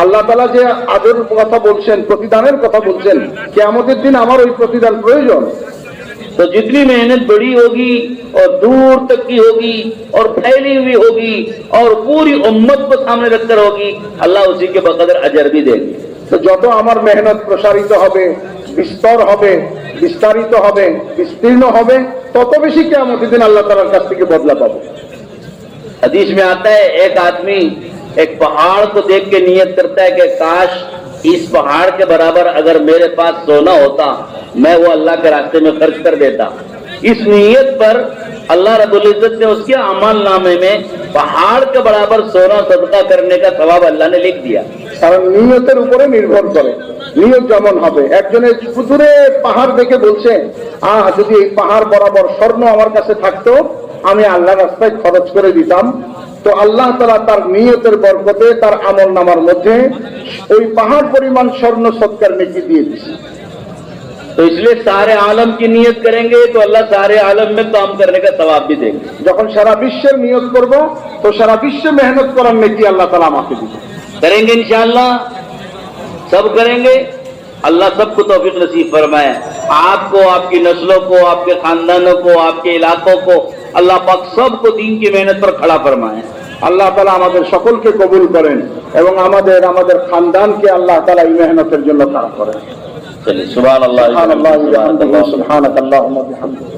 আল্লাহ তাআলা যে আজর কথা বলছেন, প্রতিদানের কথা বলছেন, কিয়ামতের দিন আমার ওই প্রতিদান প্রয়োজন। तो जितनी मेहनत बड़ी होगी और दूर तक की होगी और फैली हुई होगी और पूरी उम्मत को सामने रखकर होगी, अल्लाह उसी के बकदर अजर भी देंगे। তো যত আমার মেহনত প্রসারিত হবে, বিস্তর হবে, বিস্তারিত হবে, বিস্তীর্ণ হবে, তত বেশি কিয়ামতের দিন আল্লাহ তাআলার কাছ থেকে বদলা পাবো। हदीस में आता है, एक आदमी एक पहाड़ को देख के नियत करता है कि काश इस पहाड़ के बराबर अगर मेरे पास सोना होता, मैं वो अल्लाह के रास्ते में खर्च कर देता। इस नियत पर अल्लाह रब्बुल इज्जत ने उसके अमल नामे में पहाड़ के बराबर सोना सदका करने का सवाब अल्लाह ने लिख दिया। কারণ নিয়তের উপরে নির্ভর করে, নিয়ত যেমন হবে। একজনের দূরে পাহাড় দেখে বলছে, যদি এই পাহাড় বরাবর স্বর্ণ আমার কাছে থাকতো, আমি আল্লাহর রাস্তায় খরচ করে দিতাম। তো আল্লাহ তাআলা তার নিয়তের বরকতে তার আমল নামার মধ্যে ওই পাহাড় পরিমাণ স্বর্ণ সৎকার নেকি দিয়ে দিচ্ছে। तो इसलिए सारे आलम की नियत करेंगे तो अल्लाह सारे आलम में काम करने का सवाब भी देंगे। যখন সারা বিশ্বের নিয়ত করব, তো সারা বিশ্বে মেহনত করার নেকি আল্লাহ তাআলা আমাকে দিবেন। करेंगे इंशाअल्लाह, सब करेंगे। अल्लाह सबको तौफीक नसीब फरमाए, आपको, आपकी नस्लों को, आपके खानदानों को, आपके इलाकों को, अल्लाह पाक सबको दीन की मेहनत पर खड़ा फरमाए। আল্লাহ তাআলা আমাদের সকলকে কবুল করেন, এবং আমাদের খানদানকে আল্লাহ তাআলা এই মেহনতের জন্য খাড়া করেন। चलिए, सुभान अल्लाह, সুবহানাল্লাহ, সুবহানাল্লাহ, সুবহানাকাল্লাহুম্মা ওয়া বিহামদিকা।